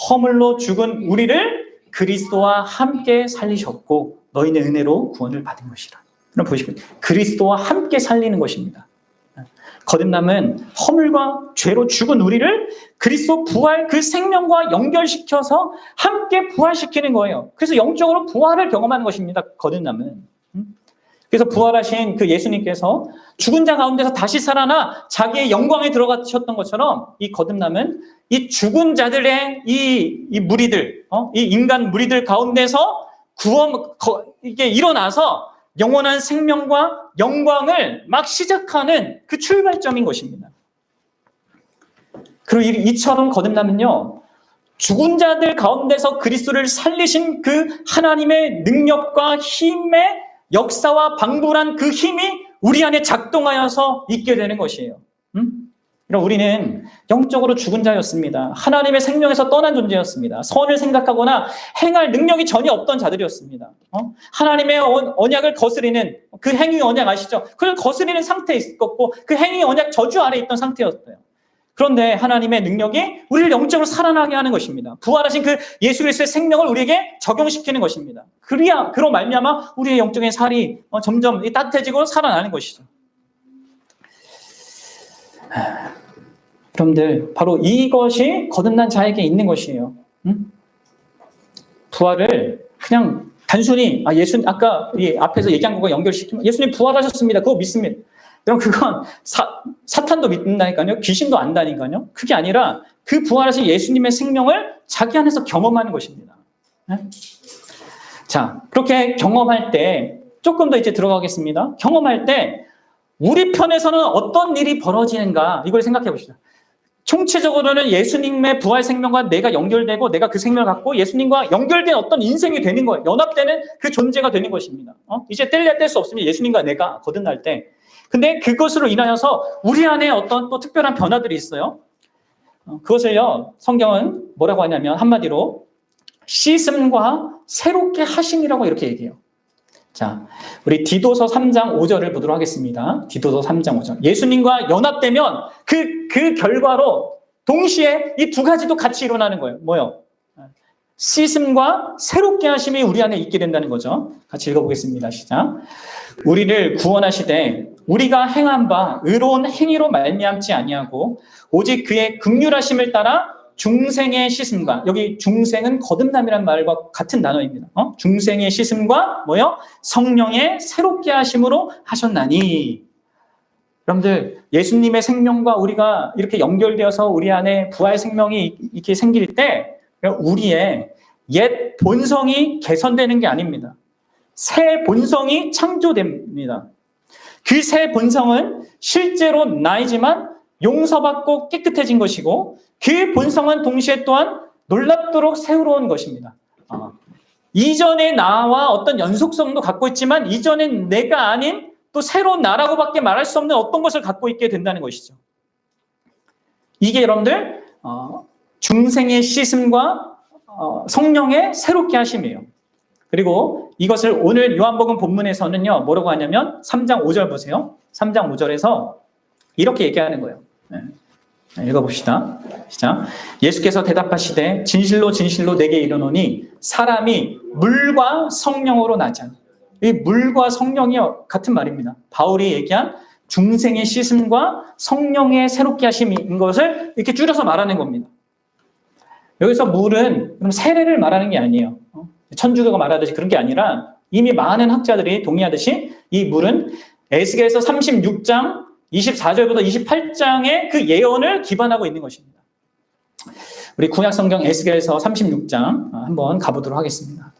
허물로 죽은 우리를 그리스도와 함께 살리셨고 너희는 은혜로 구원을 받은 것이라. 그럼 보시고 그리스도와 함께 살리는 것입니다. 거듭남은 허물과 죄로 죽은 우리를 그리스도 부활 그 생명과 연결시켜서 함께 부활시키는 거예요. 그래서 영적으로 부활을 경험하는 것입니다. 거듭남은. 그래서 부활하신 그 예수님께서 죽은 자 가운데서 다시 살아나 자기의 영광에 들어가셨던 것처럼 이 거듭남은 이 죽은 자들의 이 무리들, 이 인간 무리들 가운데서 이게 일어나서 영원한 생명과 영광을 막 시작하는 그 출발점인 것입니다. 그리고 이처럼 거듭남은요, 죽은 자들 가운데서 그리스도를 살리신 그 하나님의 능력과 힘의 역사와 방불한 그 힘이 우리 안에 작동하여서 있게 되는 것이에요. 그럼 우리는 영적으로 죽은 자였습니다. 하나님의 생명에서 떠난 존재였습니다. 선을 생각하거나 행할 능력이 전혀 없던 자들이었습니다. 하나님의 언약을 거스리는 그 행위 언약 아시죠? 그걸 거스리는 상태에 있었고 그 행위 언약 저주 아래 있던 상태였어요. 그런데 하나님의 능력이 우리를 영적으로 살아나게 하는 것입니다. 부활하신 그 예수 그리스도의 생명을 우리에게 적용시키는 것입니다. 그로 말미암아 우리의 영적인 살이 점점 따뜻해지고 살아나는 것이죠. 여러분들, 바로 이것이 거듭난 자에게 있는 것이에요. 부활을 그냥 단순히 예수님 아까 앞에서 얘기한 것과 연결시키면 예수님 부활하셨습니다. 그거 믿습니다. 그럼 그건 사탄도 믿는다니까요. 귀신도 안다니까요. 그게 아니라 그 부활하신 예수님의 생명을 자기 안에서 경험하는 것입니다. 자, 그렇게 경험할 때 조금 더 이제 들어가겠습니다. 경험할 때 우리 편에서는 어떤 일이 벌어지는가 이걸 생각해 봅시다. 총체적으로는 예수님의 부활 생명과 내가 연결되고 내가 그 생명을 갖고 예수님과 연결된 어떤 인생이 되는 거예요. 연합되는 그 존재가 되는 것입니다. 이제 뗄래야 뗄 수 없습니다. 예수님과 내가 거듭날 때. 근데 그것으로 인하여서 우리 안에 어떤 또 특별한 변화들이 있어요. 그것을요, 성경은 뭐라고 하냐면 한마디로 씻음과 새롭게 하심이라고 이렇게 얘기해요. 자, 우리 디도서 3장 5절을 보도록 하겠습니다. 디도서 3장 5절. 예수님과 연합되면 그 결과로 동시에 이 두 가지도 같이 일어나는 거예요. 뭐요? 씻음과 새롭게 하심이 우리 안에 있게 된다는 거죠. 같이 읽어보겠습니다. 시작. 우리를 구원하시되 우리가 행한 바 의로운 행위로 말미암지 아니하고 오직 그의 긍휼하심을 따라 중생의 씻음과, 여기 중생은 거듭남이란 말과 같은 단어입니다. 중생의 씻음과 뭐요? 성령의 새롭게 하심으로 하셨나니. 여러분들, 예수님의 생명과 우리가 이렇게 연결되어서 우리 안에 부활 생명이 이렇게 생길 때 우리의 옛 본성이 개선되는 게 아닙니다. 새 본성이 창조됩니다. 그 새 본성은 실제로 나이지만 용서받고 깨끗해진 것이고 그 본성은 동시에 또한 놀랍도록 새로운 것입니다. 이전의 나와 어떤 연속성도 갖고 있지만 이전엔 내가 아닌 또 새로운 나라고밖에 말할 수 없는 어떤 것을 갖고 있게 된다는 것이죠. 이게 여러분들 중생의 씻음과 성령의 새롭게 하심이에요. 그리고 이것을 오늘 요한복음 본문에서는요, 뭐라고 하냐면 3장 5절 보세요. 3장 5절에서 이렇게 얘기하는 거예요. 읽어봅시다. 시작. 예수께서 대답하시되 진실로 진실로 내게 이르노니 사람이 물과 성령으로 나지 않아. 이 물과 성령이 같은 말입니다. 바울이 얘기한 중생의 씻음과 성령의 새롭게 하심인 것을 이렇게 줄여서 말하는 겁니다. 여기서 물은 그럼 세례를 말하는 게 아니에요. 천주교가 말하듯이 그런 게 아니라 이미 많은 학자들이 동의하듯이 이 물은 에스겔서 36장 24절부터 28장의 그 예언을 기반하고 있는 것입니다. 우리 구약성경 에스겔서 36장 한번 가보도록 하겠습니다.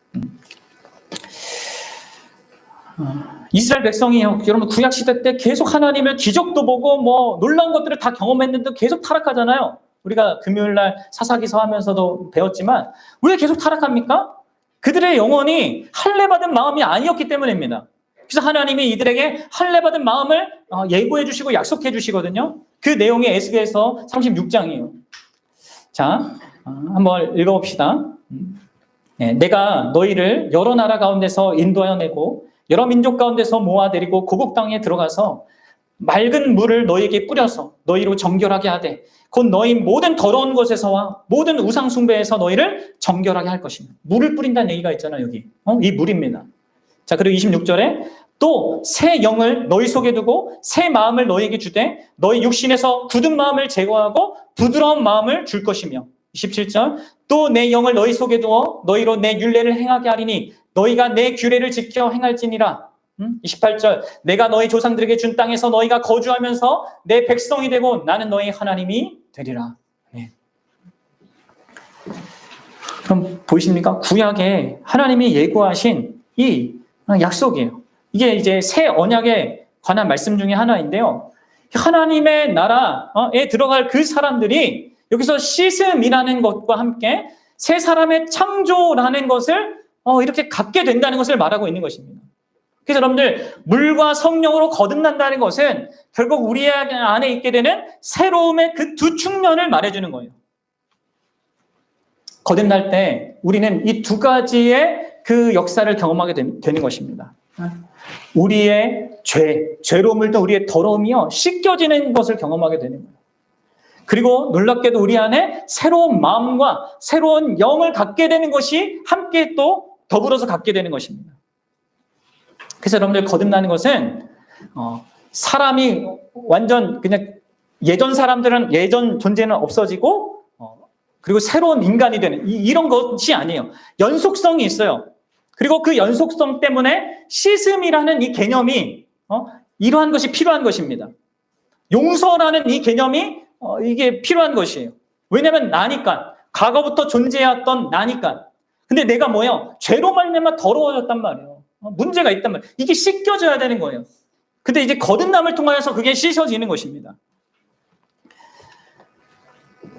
이스라엘 백성이 여러분 구약시대 때 계속 하나님을 기적도 보고 뭐 놀라운 것들을 다 경험했는데 계속 타락하잖아요. 우리가 금요일날 사사기서 하면서도 배웠지만 왜 계속 타락합니까? 그들의 영혼이 할례받은 마음이 아니었기 때문입니다. 그래서 하나님이 이들에게 할례받은 마음을 예고해 주시고 약속해 주시거든요. 그 내용이 에스겔서 36장이에요. 자, 한번 읽어봅시다. 내가 너희를 여러 나라 가운데서 인도하여 내고 여러 민족 가운데서 모아들이고 고국 땅에 들어가서 맑은 물을 너희에게 뿌려서 너희로 정결하게 하되 곧 너희 모든 더러운 것에서와 모든 우상 숭배에서 너희를 정결하게 할 것입니다. 물을 뿌린다는 얘기가 있잖아요. 여기 이 물입니다. 자, 그리고 26절에 또 새 영을 너희 속에 두고 새 마음을 너희에게 주되 너희 육신에서 굳은 마음을 제거하고 부드러운 마음을 줄 것이며 27절 또 내 영을 너희 속에 두어 너희로 내 율례를 행하게 하리니 너희가 내 규례를 지켜 행할지니라. 28절 내가 너희 조상들에게 준 땅에서 너희가 거주하면서 내 백성이 되고 나는 너희 하나님이 되리라. 네. 그럼 보이십니까? 구약에 하나님이 예고하신 이 약속이에요. 이게 이제 새 언약에 관한 말씀 중에 하나인데요. 하나님의 나라에 들어갈 그 사람들이 여기서 씻음이라는 것과 함께 새 사람의 창조라는 것을 이렇게 갖게 된다는 것을 말하고 있는 것입니다. 그래서 여러분들 물과 성령으로 거듭난다는 것은 결국 우리 안에 있게 되는 새로움의 그 두 측면을 말해주는 거예요. 거듭날 때 우리는 이 두 가지의 그 역사를 경험하게 되는 것입니다. 우리의 죄로움을 또 우리의 더러움이요 씻겨지는 것을 경험하게 되는 거예요. 그리고 놀랍게도 우리 안에 새로운 마음과 새로운 영을 갖게 되는 것이 함께 또 더불어서 갖게 되는 것입니다. 그래서 여러분들 거듭나는 것은 사람이 완전 그냥 예전 사람들은 예전 존재는 없어지고 그리고 새로운 인간이 되는 이런 것이 아니에요. 연속성이 있어요. 그리고 그 연속성 때문에 씻음이라는 이 개념이 이러한 것이 필요한 것입니다. 용서라는 이 개념이 이게 필요한 것이에요. 왜냐하면 나니까 과거부터 존재해왔던 나니까. 근데 내가 뭐예요? 죄로 말미암아 더러워졌단 말이에요. 문제가 있단 말이에요. 이게 씻겨져야 되는 거예요. 근데 이제 거듭남을 통하여서 그게 씻어지는 것입니다.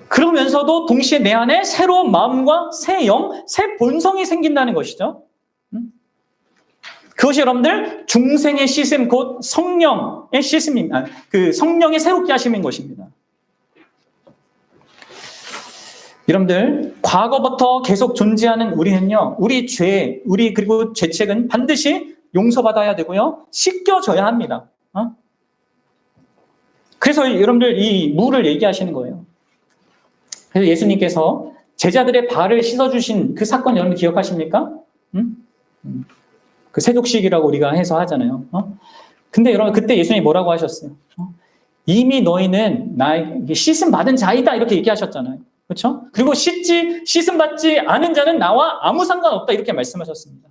그러면서도 동시에 내 안에 새로운 마음과 새 영, 새 본성이 생긴다는 것이죠. 그것이 여러분들 중생의 씻음, 곧 성령의 씻음입니다. 그 성령의 새롭게 하심인 것입니다. 여러분들, 과거부터 계속 존재하는 우리는요, 그리고 죄책은 반드시 용서받아야 되고요, 씻겨져야 합니다. 그래서 여러분들 이 무를 얘기하시는 거예요. 그래서 예수님께서 제자들의 발을 씻어주신 그 사건 여러분 기억하십니까? 그 세족식이라고 우리가 해서 하잖아요. 근데 여러분 그때 예수님이 뭐라고 하셨어요? 이미 너희는 나에게 씻음 받은 자이다 이렇게 얘기하셨잖아요. 그렇죠? 그리고 씻음 받지 않은 자는 나와 아무 상관없다 이렇게 말씀하셨습니다.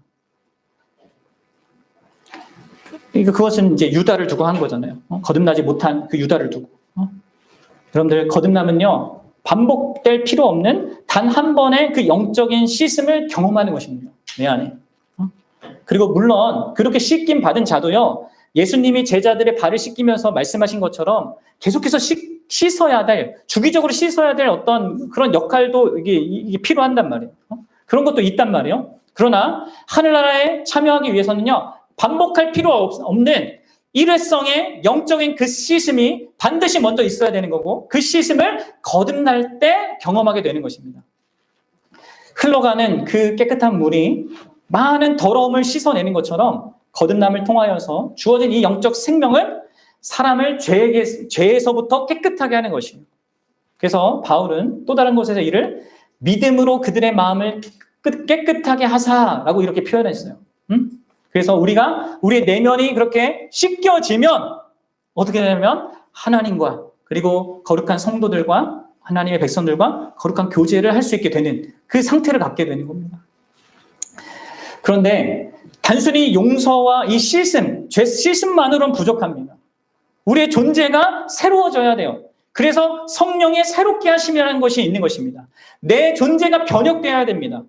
그러니까 그것은 이제 유다를 두고 한 거잖아요. 거듭나지 못한 그 유다를 두고. 여러분들 거듭남은요, 반복될 필요 없는 단 한 번의 그 영적인 씻음을 경험하는 것입니다. 내 안에. 그리고 물론 그렇게 씻김 받은 자도요, 예수님이 제자들의 발을 씻기면서 말씀하신 것처럼 계속해서 씻어야 될, 주기적으로 씻어야 될 어떤 그런 역할도 이게 필요한단 말이에요. 그런 것도 있단 말이에요. 그러나 하늘나라에 참여하기 위해서는요, 반복할 필요 없는 일회성의 영적인 그 씻음이 반드시 먼저 있어야 되는 거고, 그 씻음을 거듭날 때 경험하게 되는 것입니다. 흘러가는 그 깨끗한 물이 많은 더러움을 씻어내는 것처럼 거듭남을 통하여서 주어진 이 영적 생명은 사람을 죄에서부터 깨끗하게 하는 것이에요. 그래서 바울은 또 다른 곳에서 이를 믿음으로 그들의 마음을 깨끗하게 하사라고 이렇게 표현했어요. 그래서 우리의 내면이 그렇게 씻겨지면 어떻게 되냐면 하나님과 그리고 거룩한 성도들과 하나님의 백성들과 거룩한 교제를 할 수 있게 되는 그 상태를 갖게 되는 겁니다. 그런데 단순히 용서와 이 죄 씻음만으로는 부족합니다. 우리의 존재가 새로워져야 돼요. 그래서 성령의 새롭게 하심이라는 것이 있는 것입니다. 내 존재가 변혁되어야 됩니다.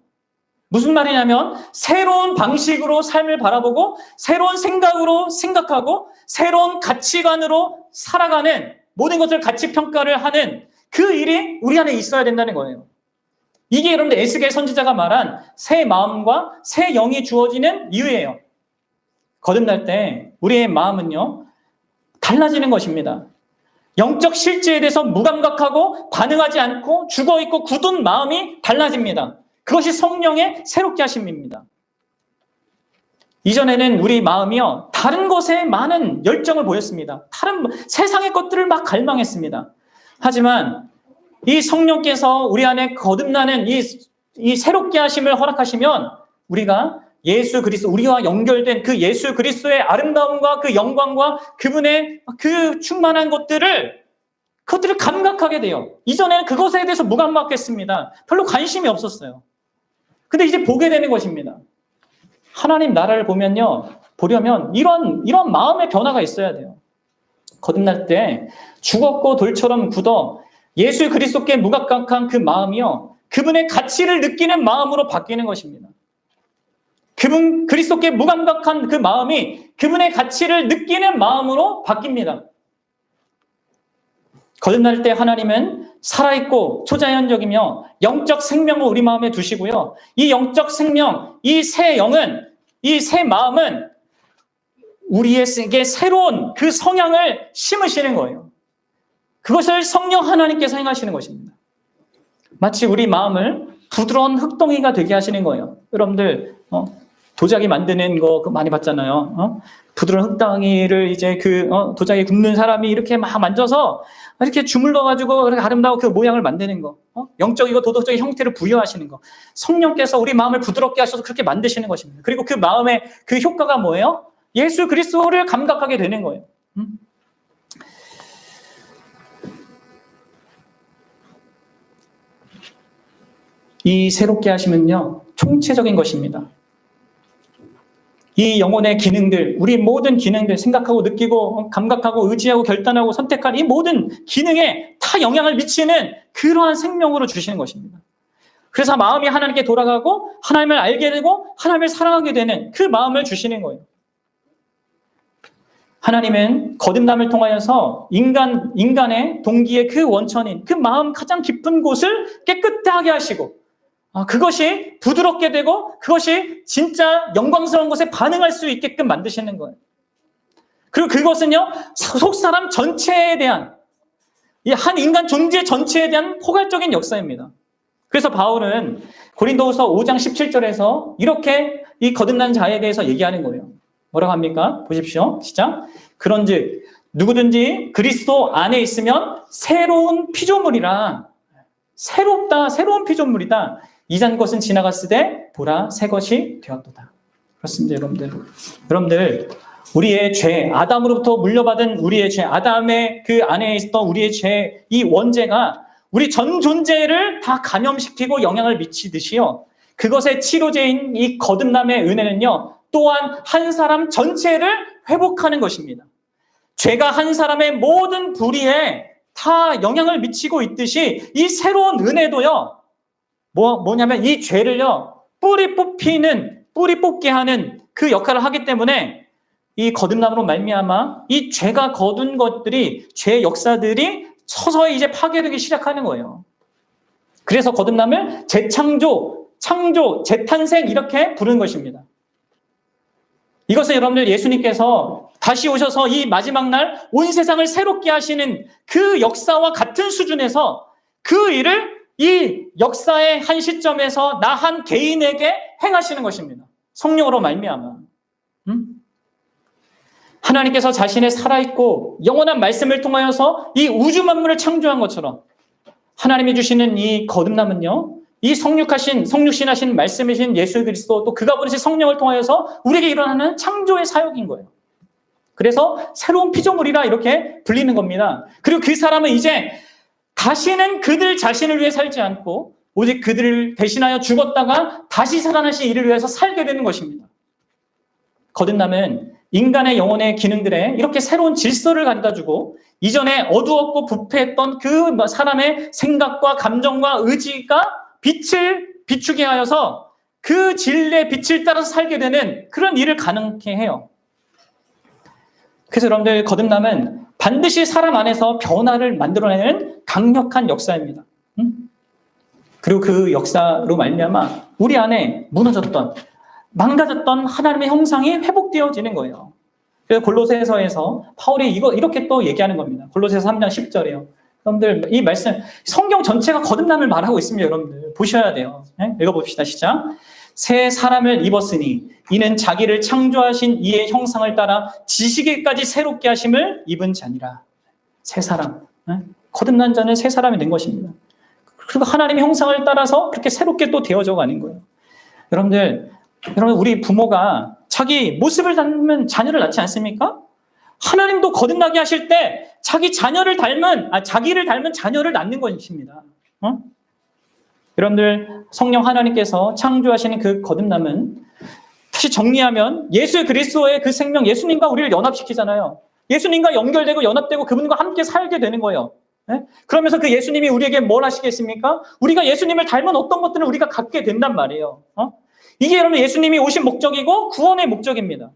무슨 말이냐면 새로운 방식으로 삶을 바라보고 새로운 생각으로 생각하고 새로운 가치관으로 살아가는 모든 것을 가치 평가를 하는 그 일이 우리 안에 있어야 된다는 거예요. 이게 여러분들 에스겔 선지자가 말한 새 마음과 새 영이 주어지는 이유예요. 거듭날 때 우리의 마음은요, 달라지는 것입니다. 영적 실제에 대해서 무감각하고 반응하지 않고 죽어있고 굳은 마음이 달라집니다. 그것이 성령의 새롭게 하심입니다. 이전에는 우리 마음이요, 다른 것에 많은 열정을 보였습니다. 다른 세상의 것들을 막 갈망했습니다. 하지만 이 성령께서 우리 안에 거듭나는 이 새롭게 하심을 허락하시면 우리가 예수 그리스도, 우리와 연결된 그 예수 그리스도의 아름다움과 그 영광과 그분의 그 충만한 그것들을 감각하게 돼요. 이전에는 그것에 대해서 무감각했습니다. 별로 관심이 없었어요. 근데 이제 보게 되는 것입니다. 하나님 나라를 보려면 이런 마음의 변화가 있어야 돼요. 거듭날 때 죽었고 돌처럼 굳어 예수 그리스도께 무감각한 그 마음이요, 그분의 가치를 느끼는 마음으로 바뀌는 것입니다. 그분 그리스도께 무감각한 그 마음이 그분의 가치를 느끼는 마음으로 바뀝니다. 거듭날 때 하나님은 살아있고 초자연적이며 영적 생명을 우리 마음에 두시고요, 이 영적 생명, 이 새 영은, 이 새 마음은 우리에게 새로운 그 성향을 심으시는 거예요. 그것을 성령 하나님께서 행하시는 것입니다. 마치 우리 마음을 부드러운 흙동이가 되게 하시는 거예요. 여러분들 도자기 만드는 거 많이 봤잖아요. 부드러운 흙덩이를 이제 도자기 굽는 사람이 이렇게 막 만져서 이렇게 주물러가지고 이렇게 아름다운 그 모양을 만드는 거, 영적이고 도덕적인 형태를 부여하시는 거. 성령께서 우리 마음을 부드럽게 하셔서 그렇게 만드시는 것입니다. 그리고 그 마음의 그 효과가 뭐예요? 예수 그리스도를 감각하게 되는 거예요. 이 새롭게 하심은요, 총체적인 것입니다. 이 영혼의 기능들, 우리 모든 기능들, 생각하고 느끼고 감각하고 의지하고 결단하고 선택하는 이 모든 기능에 다 영향을 미치는 그러한 생명으로 주시는 것입니다. 그래서 마음이 하나님께 돌아가고 하나님을 알게 되고 하나님을 사랑하게 되는 그 마음을 주시는 거예요. 하나님은 거듭남을 통하여서 인간의 동기의 그 원천인 그 마음 가장 깊은 곳을 깨끗하게 하시고 그것이 부드럽게 되고 그것이 진짜 영광스러운 것에 반응할 수 있게끔 만드시는 거예요. 그리고 그것은요, 속사람 전체에 대한 이 한 인간 존재 전체에 대한 포괄적인 역사입니다. 그래서 바울은 고린도후서 5장 17절에서 이렇게 이 거듭난 자에 대해서 얘기하는 거예요. 뭐라고 합니까? 보십시오. 시작. 그런즉 누구든지 그리스도 안에 있으면 새로운 피조물이라. 새로운 피조물이다. 이전 것은 지나갔으되 보라 새 것이 되었도다. 그렇습니다, 여러분들. 여러분들, 우리의 죄, 아담으로부터 물려받은 우리의 죄, 아담의 그 안에 있었던 우리의 죄, 이 원죄가 우리 전 존재를 다 감염시키고 영향을 미치듯이요. 그것의 치료제인 이 거듭남의 은혜는요, 또한 한 사람 전체를 회복하는 것입니다. 죄가 한 사람의 모든 불의에 다 영향을 미치고 있듯이 이 새로운 은혜도요, 뭐냐면 이 죄를요, 뿌리 뽑게 하는 그 역할을 하기 때문에 이 거듭남으로 말미암아 이 죄가 거둔 것들이, 죄의 역사들이 서서히 이제 파괴되기 시작하는 거예요. 그래서 거듭남을 재창조, 재탄생 이렇게 부르는 것입니다. 이것은 여러분들 예수님께서 다시 오셔서 이 마지막 날 온 세상을 새롭게 하시는 그 역사와 같은 수준에서 그 일을 이 역사의 한 시점에서 나 한 개인에게 행하시는 것입니다. 성령으로 말미암아. 하나님께서 자신의 살아있고 영원한 말씀을 통하여서 이 우주 만물을 창조한 것처럼 하나님이 주시는 이 거듭남은요, 이 성육신하신 말씀이신 예수 그리스도, 또 그가 보내신 성령을 통하여서 우리에게 일어나는 창조의 사역인 거예요. 그래서 새로운 피조물이라 이렇게 불리는 겁니다. 그리고 그 사람은 이제 다시는 그들 자신을 위해 살지 않고 오직 그들을 대신하여 죽었다가 다시 살아나신 이를 위해서 살게 되는 것입니다. 거듭남은 인간의 영혼의 기능들에 이렇게 새로운 질서를 가져다주고 이전에 어두웠고 부패했던 그 사람의 생각과 감정과 의지가 빛을 비추게 하여서 그 진리의 빛을 따라서 살게 되는 그런 일을 가능케 해요. 그래서 여러분들, 거듭남은 반드시 사람 안에서 변화를 만들어내는 강력한 역사입니다. 그리고 그 역사로 말미암아 우리 안에 무너졌던, 망가졌던 하나님의 형상이 회복되어지는 거예요. 그래서 골로새서에서 바울이 이렇게 또 얘기하는 겁니다. 골로새서 3장 10절이에요. 여러분들, 이 말씀, 성경 전체가 거듭남을 말하고 있습니다. 여러분들 보셔야 돼요. 네? 읽어봅시다. 시작. 새 사람을 입었으니 이는 자기를 창조하신 이의 형상을 따라 지식에까지 새롭게 하심을 입은 자니라. 새 사람. 네? 거듭난 자는 새 사람이 된 것입니다. 그리고 하나님의 형상을 따라서 그렇게 새롭게 또 되어져 가는 거예요. 여러분, 우리 부모가 자기 모습을 닮은 자녀를 낳지 않습니까? 하나님도 거듭나게 하실 때 자기를 닮은 자녀를 낳는 것입니다. 여러분들, 성령 하나님께서 창조하시는 그 거듭남은 다시 정리하면 예수 그리스도의 그 생명, 예수님과 우리를 연합시키잖아요. 예수님과 연결되고 연합되고 그분과 함께 살게 되는 거예요. 네? 그러면서 그 예수님이 우리에게 뭘 하시겠습니까? 우리가 예수님을 닮은 어떤 것들을 우리가 갖게 된단 말이에요. 이게 여러분 예수님이 오신 목적이고 구원의 목적입니다.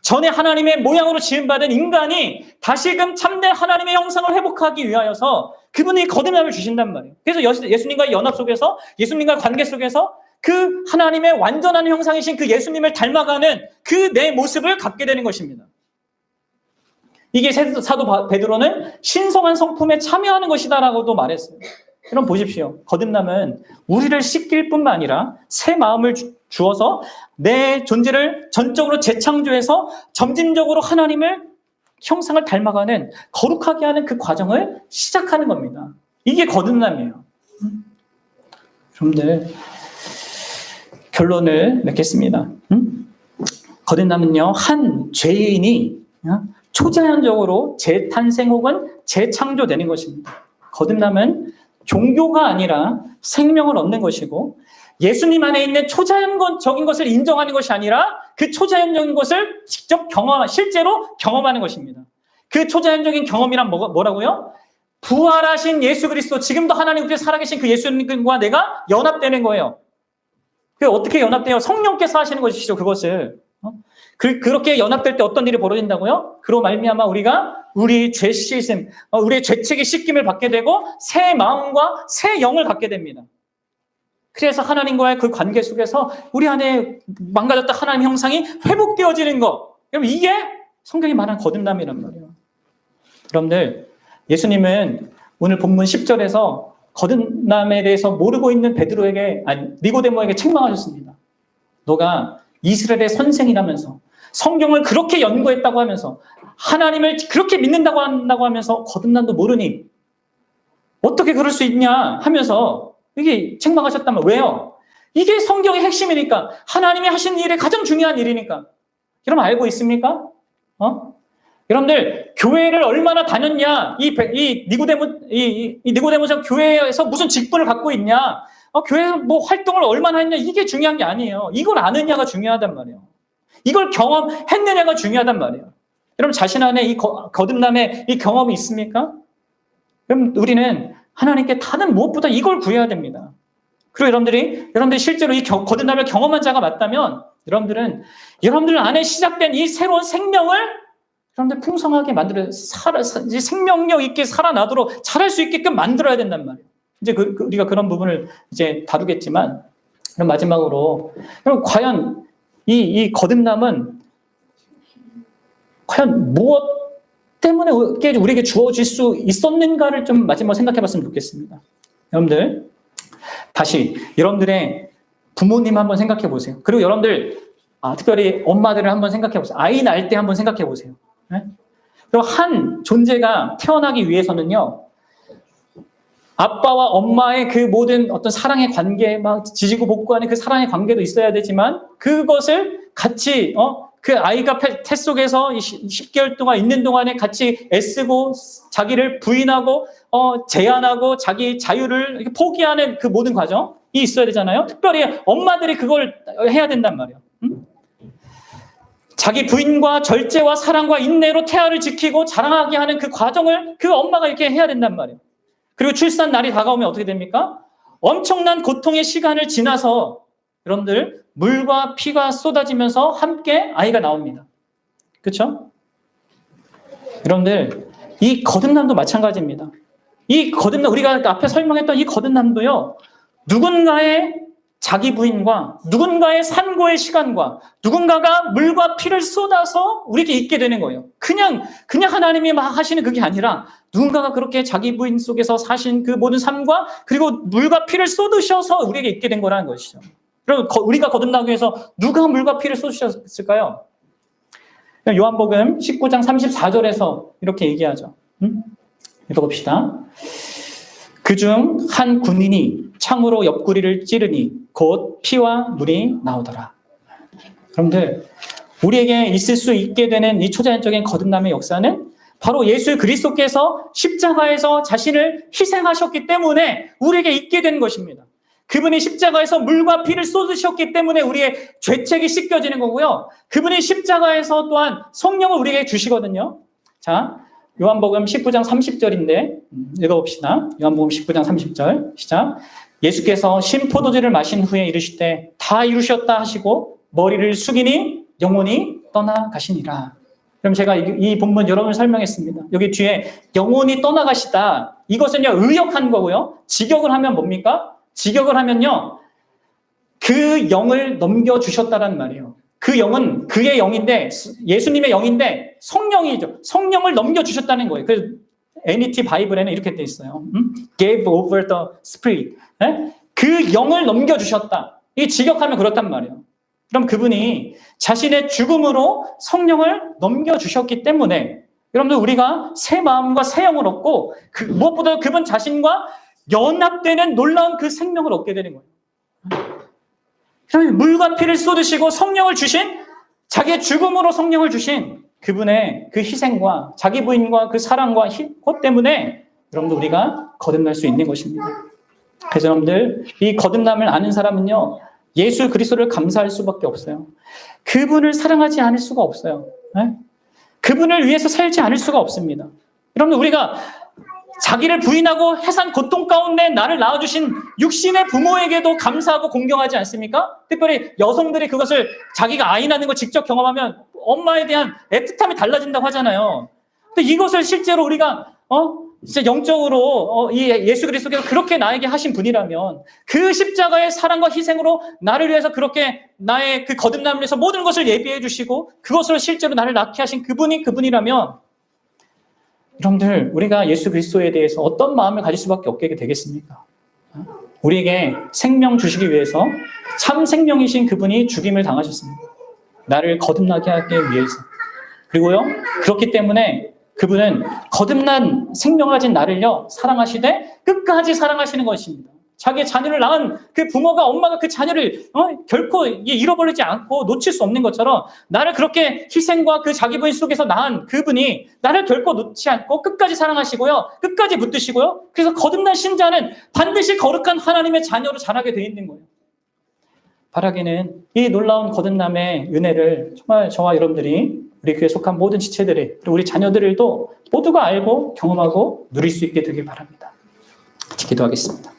전에 하나님의 모양으로 지음받은 인간이 다시금 참된 하나님의 형상을 회복하기 위하여서 그분이 거듭남을 주신단 말이에요. 그래서 예수님과의 연합 속에서, 예수님과의 관계 속에서 그 하나님의 완전한 형상이신 그 예수님을 닮아가는 그 내 모습을 갖게 되는 것입니다. 이게 사도 베드로는 신성한 성품에 참여하는 것이다라고도 말했어요. 그럼 보십시오. 거듭남은 우리를 씻길 뿐만 아니라 새 마음을 주어서 내 존재를 전적으로 재창조해서 점진적으로 하나님의 형상을 닮아가는, 거룩하게 하는 그 과정을 시작하는 겁니다. 이게 거듭남이에요. 여러분들, 결론을 맺겠습니다. 거듭남은요, 한 죄인이 초자연적으로 재탄생 혹은 재창조되는 것입니다. 거듭남은 종교가 아니라 생명을 얻는 것이고, 예수님 안에 있는 초자연적인 것을 인정하는 것이 아니라 그 초자연적인 것을 실제로 경험하는 것입니다. 그 초자연적인 경험이란 뭐라고요? 부활하신 예수 그리스도, 지금도 하나님 앞에 살아계신 그 예수님과 내가 연합되는 거예요. 그게 어떻게 연합돼요? 성령께서 하시는 것이죠, 그것을. 그렇게 연합될 때 어떤 일이 벌어진다고요? 그로 말미암아 우리가 우리의 죄 씻음, 우리의 죄책의 씻김을 받게 되고 새 마음과 새 영을 갖게 됩니다. 그래서 하나님과의 그 관계 속에서 우리 안에 망가졌던 하나님 형상이 회복되어지는 것. 여러분 이게 성경이 말한 거듭남이란 말이에요. 여러분들 예수님은 오늘 본문 10절에서 거듭남에 대해서 모르고 있는 베드로에게 니고데모에게 책망하셨습니다. 너가 이스라엘의 선생이라면서 성경을 그렇게 연구했다고 하면서 하나님을 그렇게 믿는다고 한다고 하면서 거듭남도 모르니 어떻게 그럴 수 있냐 하면서 이게 책망하셨다면 왜요? 이게 성경의 핵심이니까 하나님이 하신 일의 가장 중요한 일이니까. 여러분 알고 있습니까? 여러분들 교회를 얼마나 다녔냐? 이 니고데모서 교회에서 무슨 직분을 갖고 있냐? 교회에서 뭐 활동을 얼마나 했냐? 이게 중요한 게 아니에요. 이걸 아느냐가 중요하단 말이에요. 이걸 경험했느냐가 중요하단 말이에요. 여러분 자신 안에 이 거듭남의 이 경험이 있습니까? 그럼 우리는 하나님께 다른 무엇보다 이걸 구해야 됩니다. 그리고 여러분들이 실제로 이 거듭남을 경험한 자가 맞다면 여러분들 안에 시작된 이 새로운 생명을 여러분들 풍성하게 생명력 있게 살아나도록 잘할 수 있게끔 만들어야 된단 말이에요. 이제 우리가 그런 부분을 이제 다루겠지만, 그럼 마지막으로, 여러분, 과연 이 거듭남은 과연 무엇 때문에 우리에게 주어질 수 있었는가를 좀 마지막으로 생각해 봤으면 좋겠습니다. 여러분들, 다시 여러분들의 부모님 한번 생각해 보세요. 그리고 여러분들, 특별히 엄마들을 한번 생각해 보세요. 아이 낳을 때 한번 생각해 보세요. 네? 그리고 한 존재가 태어나기 위해서는요, 아빠와 엄마의 그 모든 어떤 사랑의 관계, 막 지지고 볶고하는 그 사랑의 관계도 있어야 되지만, 그것을 같이, 그 아이가 태 속에서 10개월 동안 있는 동안에 같이 애쓰고, 자기를 부인하고, 제한하고, 자기 자유를 이렇게 포기하는 그 모든 과정이 있어야 되잖아요. 특별히 엄마들이 그걸 해야 된단 말이에요. 자기 부인과 절제와 사랑과 인내로 태아를 지키고 자랑하게 하는 그 과정을 그 엄마가 이렇게 해야 된단 말이에요. 그리고 출산 날이 다가오면 어떻게 됩니까? 엄청난 고통의 시간을 지나서 여러분들 물과 피가 쏟아지면서 함께 아이가 나옵니다. 그렇죠? 여러분들 이 거듭남도 마찬가지입니다. 이 거듭남, 우리가 앞에 설명했던 이 거듭남도요, 누군가의 자기 부인과 누군가의 산고의 시간과 누군가가 물과 피를 쏟아서 우리에게 있게 되는 거예요. 그냥 하나님이 막 하시는 그게 아니라 누군가가 그렇게 자기 부인 속에서 사신 그 모든 삶과 그리고 물과 피를 쏟으셔서 우리에게 있게 된 거라는 것이죠. 그럼 우리가 거듭나기 위해서 누가 물과 피를 쏟으셨을까요? 요한복음 19장 34절에서 이렇게 얘기하죠. 읽어봅시다. 그중 한 군인이 창으로 옆구리를 찌르니 곧 피와 물이 나오더라. 여러분들, 우리에게 있을 수 있게 되는 이 초자연적인 거듭남의 역사는 바로 예수 그리스도께서 십자가에서 자신을 희생하셨기 때문에 우리에게 있게 된 것입니다. 그분이 십자가에서 물과 피를 쏟으셨기 때문에 우리의 죄책이 씻겨지는 거고요. 그분이 십자가에서 또한 성령을 우리에게 주시거든요. 자, 요한복음 19장 30절인데 읽어봅시다. 요한복음 19장 30절 시작. 예수께서 신 포도주를 마신 후에 이르시되 다 이루셨다 하시고 머리를 숙이니 영혼이 떠나가시니라. 그럼 제가 이 본문 여러 번 설명했습니다. 여기 뒤에 영혼이 떠나가시다. 이것은요 의역한 거고요. 직역을 하면 뭡니까? 직역을 하면요 그 영을 넘겨주셨다는 말이에요. 그 영은 그의 영인데 예수님의 영인데 성령이죠. 성령을 넘겨주셨다는 거예요. 그래서 NET 바이블에는 이렇게 돼 있어요. Gave over the Spirit. 네? 그 영을 넘겨주셨다. 이 직역하면 그렇단 말이에요. 그럼 그분이 자신의 죽음으로 성령을 넘겨주셨기 때문에 여러분들 우리가 새 마음과 새 영을 얻고 무엇보다 그분 자신과 연합되는 놀라운 그 생명을 얻게 되는 거예요. 그러면 물과 피를 쏟으시고 성령을 주신 자기의 죽음으로 성령을 주신 그분의 그 희생과 자기 부인과 그 사랑과 것 때문에 여러분들 우리가 거듭날 수 있는 것입니다. 그래서 여러분들 이 거듭남을 아는 사람은요 예수 그리스도를 감사할 수밖에 없어요. 그분을 사랑하지 않을 수가 없어요. 네? 그분을 위해서 살지 않을 수가 없습니다. 여러분들 우리가 자기를 부인하고 해산 고통 가운데 나를 낳아주신 육신의 부모에게도 감사하고 공경하지 않습니까? 특별히 여성들이 그것을 자기가 아이 낳는 걸 직접 경험하면 엄마에 대한 애틋함이 달라진다고 하잖아요. 근데 이것을 실제로 우리가 진짜 영적으로 이 예수 그리스도께서 그렇게 나에게 하신 분이라면 그 십자가의 사랑과 희생으로 나를 위해서 그렇게 나의 그 거듭남을 위해서 모든 것을 예비해 주시고 그것으로 실제로 나를 낳게 하신 그분이 그분이라면 여러분들 우리가 예수 그리스도에 대해서 어떤 마음을 가질 수밖에 없게 되겠습니까? 우리에게 생명 주시기 위해서 참 생명이신 그분이 죽임을 당하셨습니다. 나를 거듭나게 하기 위해서. 그리고요, 그렇기 때문에 그분은 거듭난 생명 가진 나를요, 사랑하시되 끝까지 사랑하시는 것입니다. 자기의 자녀를 낳은 그 부모가, 엄마가 그 자녀를 결코 잃어버리지 않고 놓칠 수 없는 것처럼 나를 그렇게 희생과 그 자기 부인 속에서 낳은 그분이 나를 결코 놓지 않고 끝까지 사랑하시고요. 끝까지 붙드시고요. 그래서 거듭난 신자는 반드시 거룩한 하나님의 자녀로 자라게 되어 있는 거예요. 바라기는 이 놀라운 거듭남의 은혜를 정말 저와 여러분들이 우리 교회에 속한 모든 지체들이 그리고 우리 자녀들도 모두가 알고 경험하고 누릴 수 있게 되길 바랍니다. 같이 기도하겠습니다.